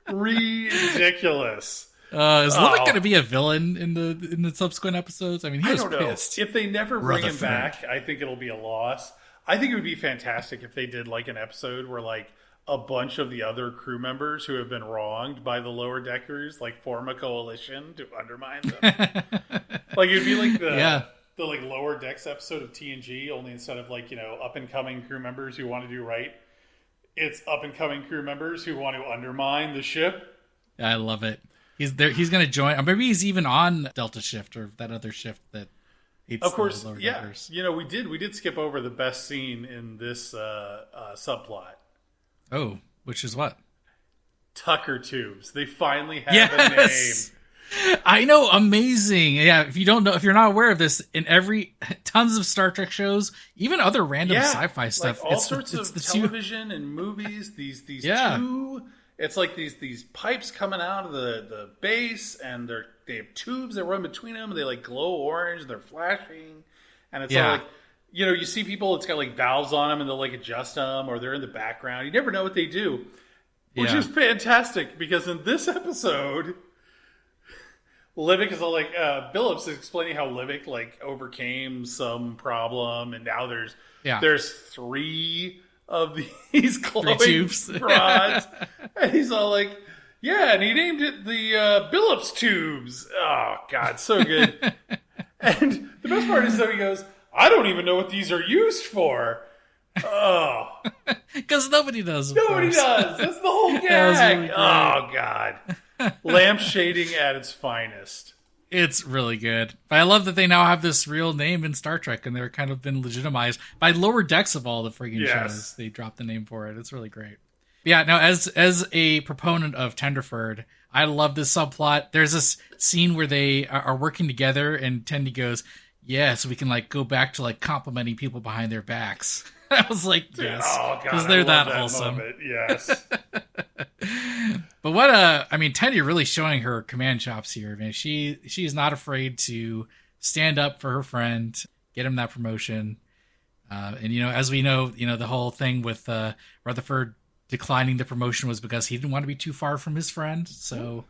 Ridiculous. Is Livick going to be a villain in the subsequent episodes? I mean, he was pissed. If they never bring him back, I think it'll be a loss. I think it would be fantastic if they did like an episode where like a bunch of the other crew members who have been wronged by the lower deckers like form a coalition to undermine them. Like it'd be like the like lower decks episode of TNG, only instead of like, up and coming crew members who want to do right, it's up and coming crew members who want to undermine the ship. I love it. He's there. He's going to join. Or maybe he's even on Delta Shift or that other shift that. Of course, yeah. We did skip over the best scene in this subplot. Oh, which is what? Tucker tubes. They finally have a name. I know, amazing. Yeah, if you're not aware of this, in tons of Star Trek shows, even other random sci-fi stuff, like all sorts of television and movies. These two It's like these pipes coming out of the base, and they have tubes that run between them, and they like glow orange, and they're flashing, and it's all like, you know, you see people, it's got like valves on them, and they'll like adjust them, or they're in the background. You never know what they do, which is fantastic, because in this episode, Livick is all like, Billups is explaining how Livick like overcame some problem, and now there's 3 of these glowing tubes rods, and he's all like, yeah, and he named it the Billups tubes. Oh God, so good. And the best part is that he goes, I don't even know what these are used for. Oh, because nobody does. Nobody does. That's the whole gag. Really, oh God. Lampshading at its finest. It's really good. But I love that they now have this real name in Star Trek, and they're kind of been legitimized by Lower Decks of all the friggin' shows. They dropped the name for it. It's really great. But yeah, now as a proponent of Tenderford, I love this subplot. There's this scene where they are working together, and Tendi goes, yeah, so we can like go back to like complimenting people behind their backs. I was like, yes, because they're that wholesome. Moment. Yes. But Tendi really showing her command chops here, man. She's not afraid to stand up for her friend, get him that promotion. And as we know, the whole thing with Rutherford declining the promotion was because he didn't want to be too far from his friend. So,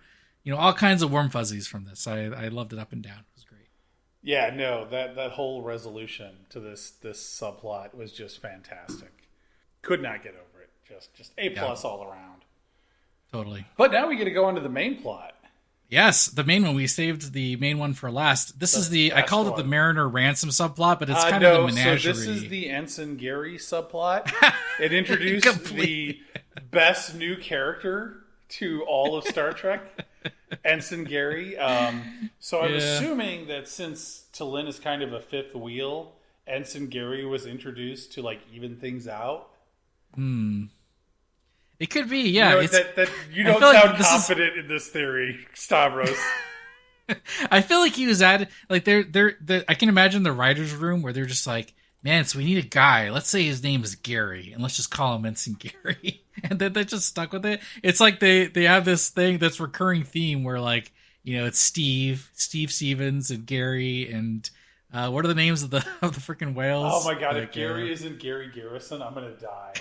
all kinds of warm fuzzies from this. I loved it up and down. It was great. Yeah, no, that whole resolution to this subplot was just fantastic. Could not get over it. Just A+ all around. Totally. But now we get to go into the main plot. Yes, the main one. We saved the main one for last. This is I called it the Mariner Ransom subplot, but it's kind of the Menagerie. So this is the Ensign Gary subplot. It introduced the best new character to all of Star Trek, Ensign Gary. So I'm assuming that since T'Lyn is kind of a fifth wheel, Ensign Gary was introduced to like even things out. It could be, yeah. You don't sound confident in this theory, Stavros. I feel like he was at like I can imagine the writers' room where they're just like, man, so we need a guy. Let's say his name is Gary, and let's just call him Ensign Gary. And then they just stuck with it. It's like they have this thing that's recurring theme where like, it's Steve Stevens and Gary and what are the names of the freaking whales? Oh my God, if Gary isn't Gary Garrison, I'm gonna die.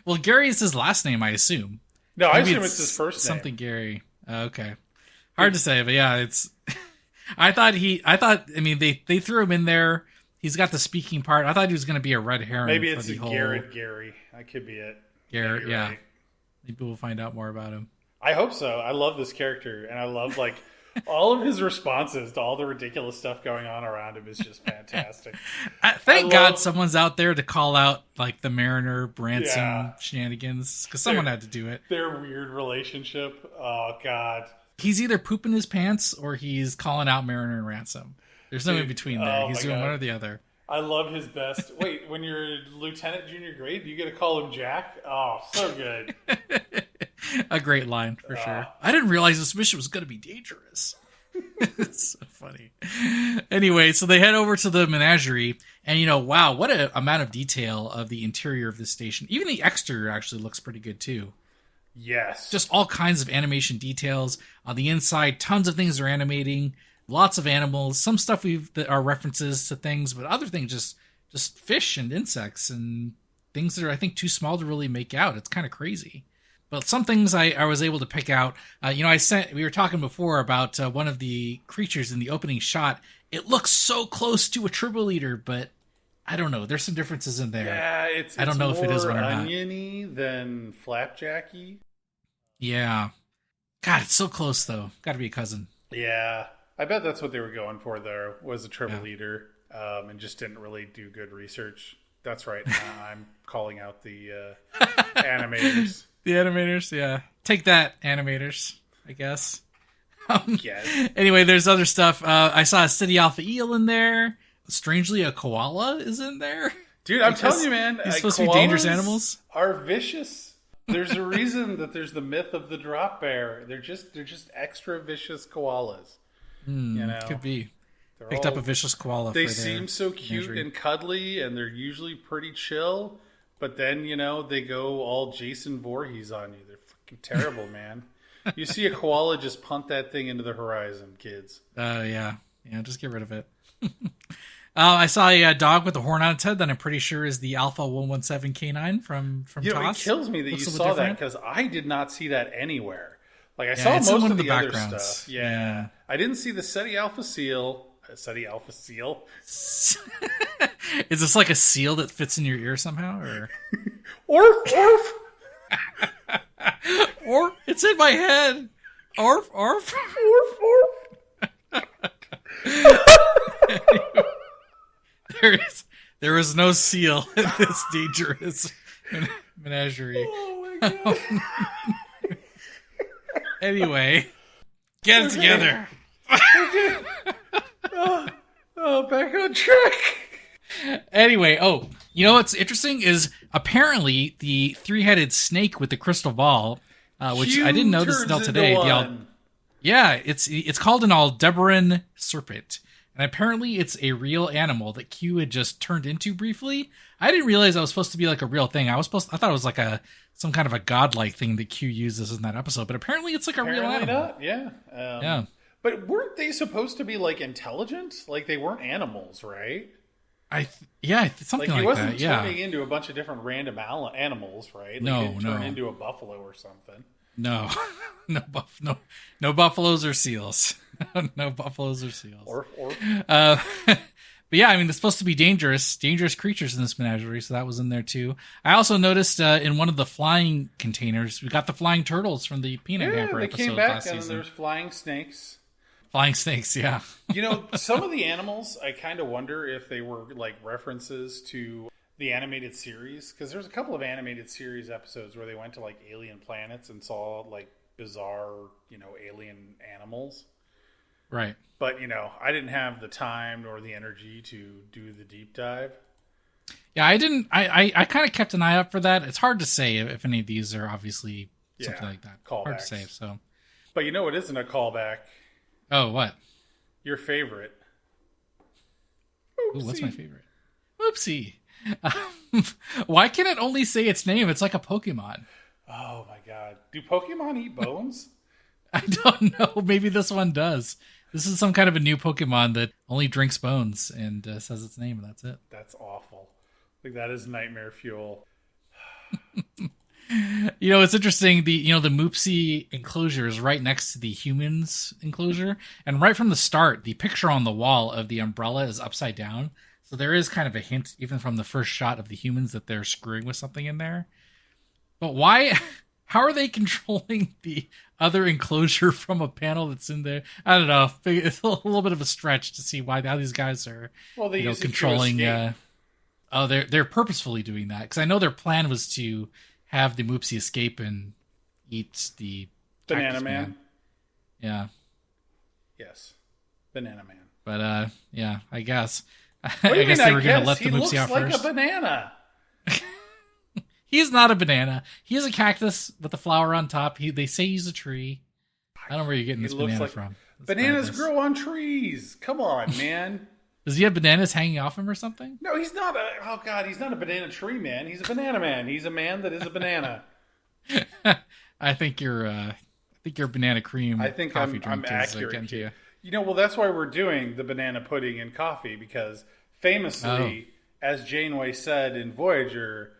Well, Gary is his last name, I assume. No, I assume it's his first name. Something Gary. Okay. Hard to say, but yeah, it's they threw him in there. He's got the speaking part. I thought he was going to be a red herring. Maybe it's Garrett Gary. That could be it. Garrett, yeah. Right. Maybe we'll find out more about him. I hope so. I love this character, and I love like all of his responses to all the ridiculous stuff going on around him is just fantastic. Thank God someone's out there to call out like the Mariner Ransom shenanigans, because someone had to do it. Their weird relationship. Oh God. He's either pooping his pants or he's calling out Mariner and Ransom. There's no in between there. He's doing one or the other. I love his best. Wait, when you're lieutenant junior grade, you get to call him Jack? Oh, so good. A great line, for sure. I didn't realize this mission was going to be dangerous. It's so funny. Anyway, so they head over to the Menagerie, and wow, what an amount of detail of the interior of this station. Even the exterior actually looks pretty good, too. Yes. Just all kinds of animation details. On the inside, tons of things are animating. Lots of animals. Some stuff that are references to things, but other things just fish and insects and things that are, I think, too small to really make out. It's kind of crazy. But some things I was able to pick out. We were talking before about one of the creatures in the opening shot. It looks so close to a turbo leader, but I don't know. There's some differences in there. Yeah, I don't know if it is one or not. It's more oniony than flapjacky. Yeah. God, it's so close, though. Got to be a cousin. Yeah. I bet that's what they were going for there, was a turbo leader, and just didn't really do good research. That's right. I'm calling out the animators. The animators, yeah. Take that, animators, I guess. Yes. Anyway, there's other stuff. I saw a City Alpha Eel in there. Strangely, a koala is in there. Dude, I'm telling you, man. These supposed to be dangerous animals. Are vicious. There's a reason that there's the myth of the drop bear. They're just extra vicious koalas. Could be. Picked up a vicious koala. They seem so cute and cuddly, and they're usually pretty chill. But then, they go all Jason Voorhees on you. They're fucking terrible, man. You see a koala, just punt that thing into the horizon, kids. Yeah. Yeah, just get rid of it. I saw a dog with a horn on its head that I'm pretty sure is the Alpha 117 canine from TOS. It kills me that you saw that because I did not see that anywhere. Like, I saw it's most in one of of the the other backgrounds. stuff. Yeah. I didn't see the SETI Alpha Seal. SETI Alpha Seal? Is this like a seal that fits in your ear somehow? Or Orf, orf! Or it's in my head. Orf, orf. Orf, orf! There is no seal in this dangerous menagerie. Oh my god. Anyway, get it together. Okay. Back on track. Anyway, you know what's interesting is apparently the three-headed snake with the crystal ball, which I didn't know this until today. It's called an Aldebaran serpent. And apparently it's a real animal that Q had just turned into briefly. I didn't realize that was supposed to be like a real thing. I thought it was like some kind of a godlike thing that Q uses in that episode, but apparently it's like a real animal. Not. Yeah. Yeah. But weren't they supposed to be like intelligent? Like they weren't animals, right? Something like he wasn't that. Yeah. turning into a bunch of different random animals, right? Like No, he didn't turn no. into a buffalo or something. No, no buffaloes or seals. No buffaloes or seals. Or. But yeah, I mean, it's supposed to be dangerous creatures in this menagerie, so that was in there too. I also noticed in one of the flying containers, we got the flying turtles from the Peanut Hamper they episode came back last and season. there's flying snakes. Flying snakes, yeah. Some of the animals, I kind of wonder if they were like references to the animated series, because there's a couple of animated series episodes where they went to like alien planets and saw like bizarre, alien animals. Right. But, I didn't have the time nor the energy to do the deep dive. Yeah, I didn't. I kind of kept an eye out for that. It's hard to say if any of these are obviously something like that. Callbacks. Hard to say. So. But it isn't a callback. Oh, what? Your favorite. Ooh, what's my favorite? Oopsie. Why can't it only say its name? It's like a Pokemon. Oh my god. Do Pokemon eat bones? I don't know. Maybe this one does. This is some kind of a new Pokemon that only drinks bones and says its name, and that's it. That's awful. Like, that is nightmare fuel. It's interesting. The Moopsie enclosure is right next to the humans enclosure, and right from the start, the picture on the wall of the umbrella is upside down. So there is kind of a hint, even from the first shot of the humans, that they're screwing with something in there. But why? How are they controlling the other enclosure from a panel that's in there? I don't know. It's a little bit of a stretch to see how these guys are controlling. They're purposefully doing that, because I know their plan was to have the Moopsie escape and eat the Banana Man. Yeah. Yes. Banana Man. But yeah, I guess. I guess they were going to let the He Moopsie out looks like first. a banana. He's not a banana. He is a cactus with a flower on top. They say he's a tree. I don't know where you're getting this banana from. Bananas grow on trees. Come on, man. Does he have bananas hanging off him or something? No, he's not he's not a banana tree man. He's a banana man. He's a man that is a banana. I think your banana cream coffee drink I'm is accurate. getting to you. Well, that's why we're doing the banana pudding and coffee, because famously, as Janeway said in Voyager,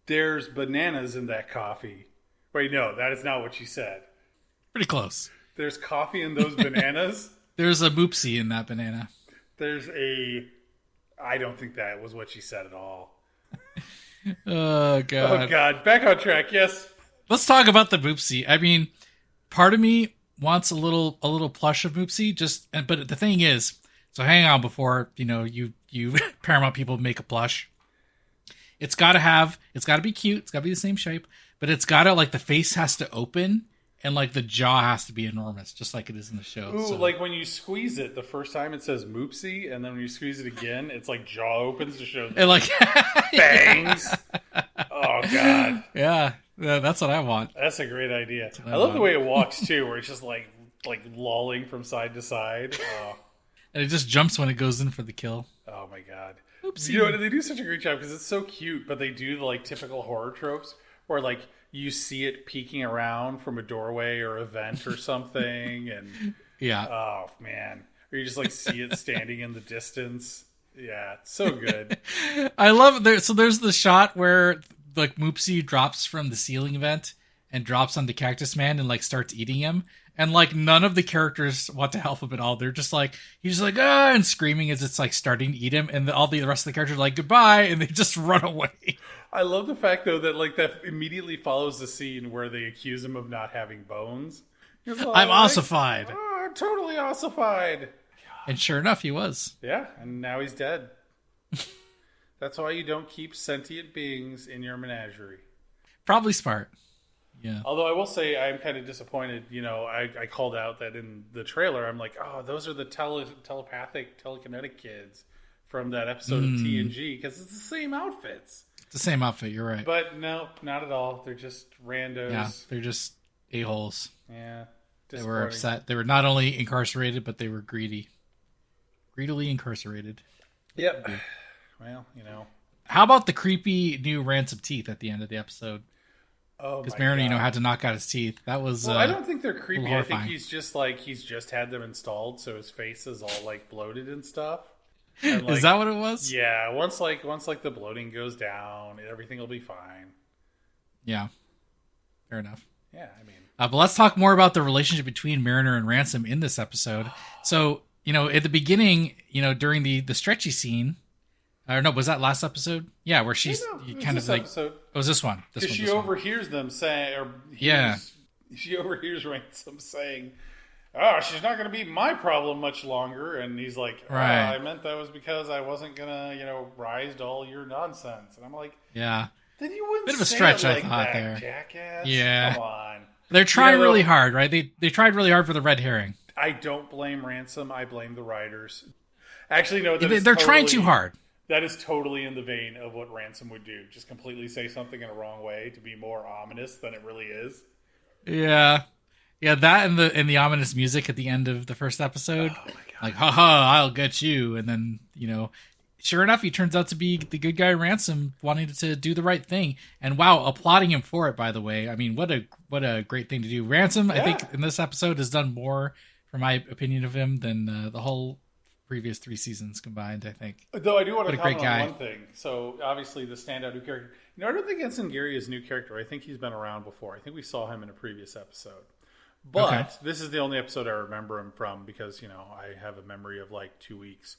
there's bananas in that coffee. Wait, no, that is not what she said. Pretty close. There's coffee in those bananas? There's a Moopsie in that banana. I don't think that was what she said at all. Oh, God. Oh, God. Back on track, yes. Let's talk about the Moopsie. I mean, part of me wants a little plush of Moopsie, but the thing is, so hang on before, you Paramount people make a plush. It's got to be cute. It's got to be the same shape, but it's got to, like, the face has to open and, like, the jaw has to be enormous, just like it is in the show. Ooh, like when you squeeze it, the first time it says Moopsie, and then when you squeeze it again, it's like jaw opens to show the fangs. Oh, God. Yeah, that's what I want. That's a great idea. I love the way it walks, too, where it's just like lolling from side to side. Oh. And it just jumps when it goes in for the kill. Oh, my God. Oopsie. Whoopsie. You know, they do such a great job because it's so cute, but they do the like typical horror tropes where like you see it peeking around from a doorway or a vent or something, and yeah, oh man, or you just like see it standing in the distance. Yeah, it's so good. I love it. So there's the shot where like Moopsie drops from the ceiling vent and drops onto Cactus Man and like starts eating him. And like none of the characters want to help him at all. They're just like, he's just like, ah, and screaming as it's like starting to eat him. And all the rest of the characters are like, goodbye. And they just run away. I love the fact though that like that immediately follows the scene where they accuse him of not having bones. Like, I'm ossified. Oh, I'm totally ossified. And sure enough, he was. Yeah, and now he's dead. That's why you don't keep sentient beings in your menagerie. Probably smart. Yeah. Although I will say I'm kind of disappointed. You know, I called out that in the trailer, I'm like, oh, those are the telepathic, telekinetic kids from that episode of TNG, because it's the same outfits. It's the same outfit, you're right. But no, not at all. They're just randos. Yeah, they're just a-holes. Yeah. They were upset. They were not only incarcerated, but they were greedy. Greedily incarcerated. Yep. Well, you know. How about the creepy new Ransom teeth at the end of the episode? Oh, because Mariner, you know, had to knock out his teeth. That was. Well, I don't think they're creepy. I think he's just had them installed, so his face is all like bloated and stuff. And, like, is that what it was? Yeah. Once the bloating goes down, everything will be fine. Yeah. Fair enough. Yeah, I mean. But let's talk more about the relationship between Mariner and Ransom in this episode. So, you know, at the beginning, you know, during the stretchy scene. Or no, was that last episode? Yeah, where she's kind of like. Episode. It was this one. Because she overhears them saying, she overhears Ransom saying, "Oh, she's not going to be my problem much longer." And he's like, right. I meant that was because I wasn't going to, you know, rise to all your nonsense. And I'm like, yeah. Then you wouldn't bit of a say stretch, it like I thought that, there. jackass. Yeah. Come on. They're trying really hard, right? They tried really hard for the red herring. I don't blame Ransom. I blame the writers. Actually, no. They're trying too hard. That is totally in the vein of what Ransom would do. Just completely say something in a wrong way to be more ominous than it really is. Yeah. Yeah, that and the ominous music at the end of the first episode. Oh my God. Like, haha, I'll get you. And then, you know, sure enough, he turns out to be the good guy Ransom, wanting to do the right thing. And wow, applauding him for it, by the way. I mean, what a great thing to do. Ransom, I think, in this episode has done more, for my opinion of him, than the whole previous 3 seasons combined, I think. Though I do want to comment on one thing. So, obviously, the standout new character. You know, I don't think Ensign Gary is a new character. I think he's been around before. I think we saw him in a previous episode. But This is the only episode I remember him from because, you know, I have a memory of like 2 weeks.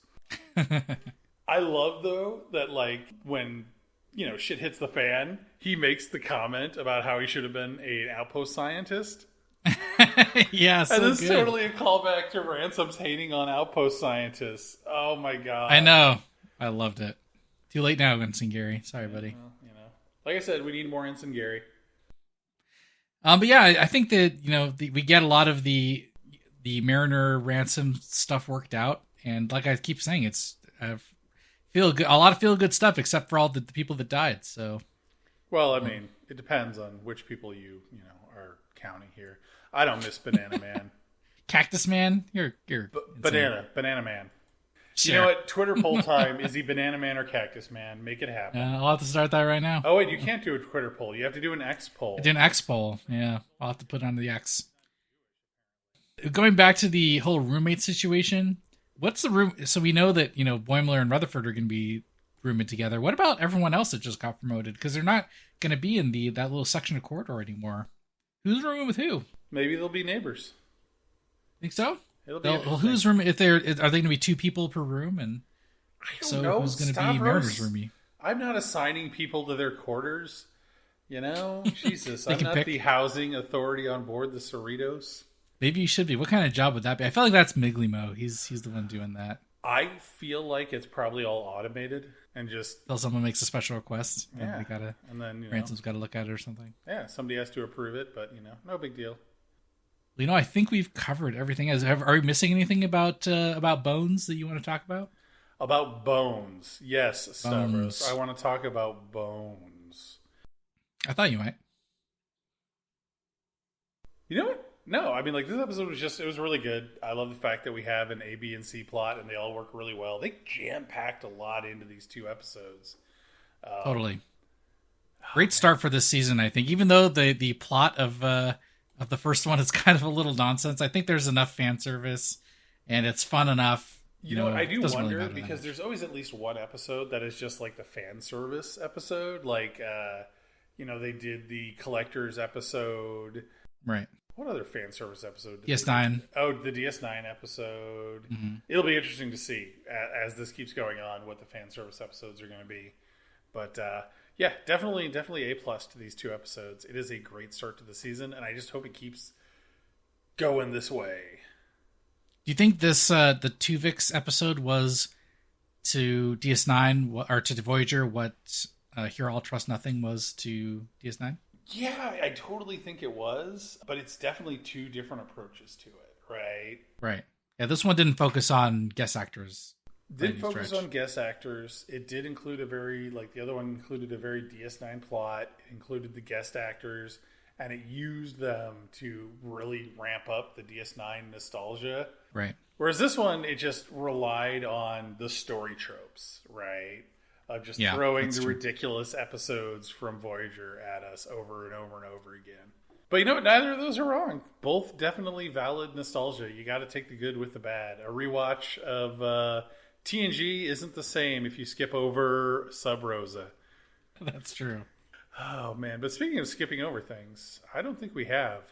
I love, though, that like when, you know, shit hits the fan, he makes the comment about how he should have been an outpost scientist. Yeah, so and this is good. totally a callback to Ransom's hating on outpost scientists. Oh my God. I know. I loved it. Too late now, Ensign Gary. Sorry, buddy. Well, you know, like I said, we need more Ensign Gary. But yeah, I think that, you know, we get a lot of the Mariner Ransom stuff worked out, and like I keep saying, it's feel good, a lot of feel good stuff, except for all the people that died. So, well, I mean, it depends on which people you know are counting here. I don't miss Banana Man, Cactus Man. You're Banana Man. Sure. You know what? Twitter poll time. Is he Banana Man or Cactus Man? Make it happen. I'll have to start that right now. Oh, wait. You can't do a Twitter poll. You have to do an X poll. I did an X poll. Yeah. I'll have to put it on the X. Going back to the whole roommate situation, what's the room? So we know that, you know, Boimler and Rutherford are going to be roommate together. What about everyone else that just got promoted? Because they're not going to be in that little section of corridor anymore. Who's rooming with who? Maybe they'll be neighbors. Think so? Well, who's room? If are they going to be 2 people per room? And I don't know. Who's going to be Mariner's roomie? I'm not assigning people to their quarters. You know, Jesus, I'm not pick. the housing authority on board the Cerritos. Maybe you should be. What kind of job would that be? I feel like that's Miglimo. He's the one doing that. I feel like it's probably all automated and just until someone makes a special request. Yeah, and then Ransom's got to look at it or something. Yeah, somebody has to approve it, but you know, no big deal. You know, I think we've covered everything. Are we missing anything about Bones that you want to talk about? About Bones, yes, Stavros. I want to talk about Bones. I thought you might. You know what? No, I mean, like, this episode it was really good. I love the fact that we have an A, B, and C plot, and they all work really well. They jam-packed a lot into these 2 episodes. Totally. Great start for this season, I think. Even though the plot of the first one is kind of a little nonsense, I think there's enough fan service, and it's fun enough. You know what? I do wonder, really because there's always at least one episode that is just like the fan service episode. Like, they did the Collectors episode. Right. What other fan service episode? DS9. Oh, the DS9 episode. Mm-hmm. It'll be interesting to see as this keeps going on what the fan service episodes are going to be. But yeah, definitely A+ to these 2 episodes. It is a great start to the season, and I just hope it keeps going this way. Do you think this the Tuvix episode was to DS9 or to Voyager what Here I'll Trust Nothing was to DS9? Yeah, I totally think it was, but it's definitely 2 different approaches to it, right? Right. Yeah, this one didn't focus on guest actors. Didn't focus on guest actors. It did include the other one included a very DS9 plot. It included the guest actors, and it used them to really ramp up the DS9 nostalgia. Right. Whereas this one, it just relied on the story tropes, right? Of just throwing the ridiculous episodes from Voyager at us over and over and over again. But you know what? Neither of those are wrong. Both definitely valid nostalgia. You got to take the good with the bad. A rewatch of TNG isn't the same if you skip over Sub Rosa. That's true. Oh, man. But speaking of skipping over things, I don't think we have.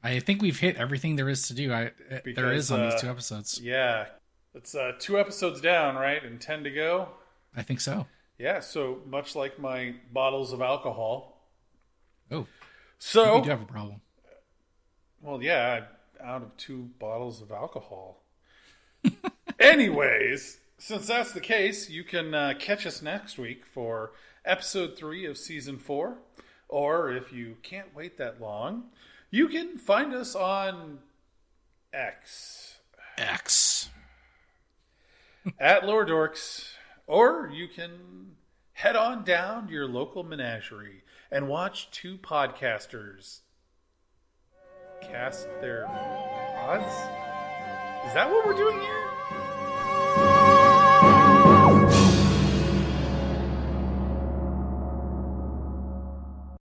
I think we've hit everything there is to do. There is on these 2 episodes. Yeah. It's 2 episodes down, right? And 10 to go? I think so. Yeah, so much like my bottles of alcohol. Oh. So you do have a problem. Well, yeah, out of 2 bottles of alcohol. Anyways, since that's the case, you can catch us next week for episode 3 of season 4. Or if you can't wait that long, you can find us on X. At Lower Dorks. Or you can head on down to your local Menagerie and watch 2 podcasters cast their pods. Is that what we're doing here?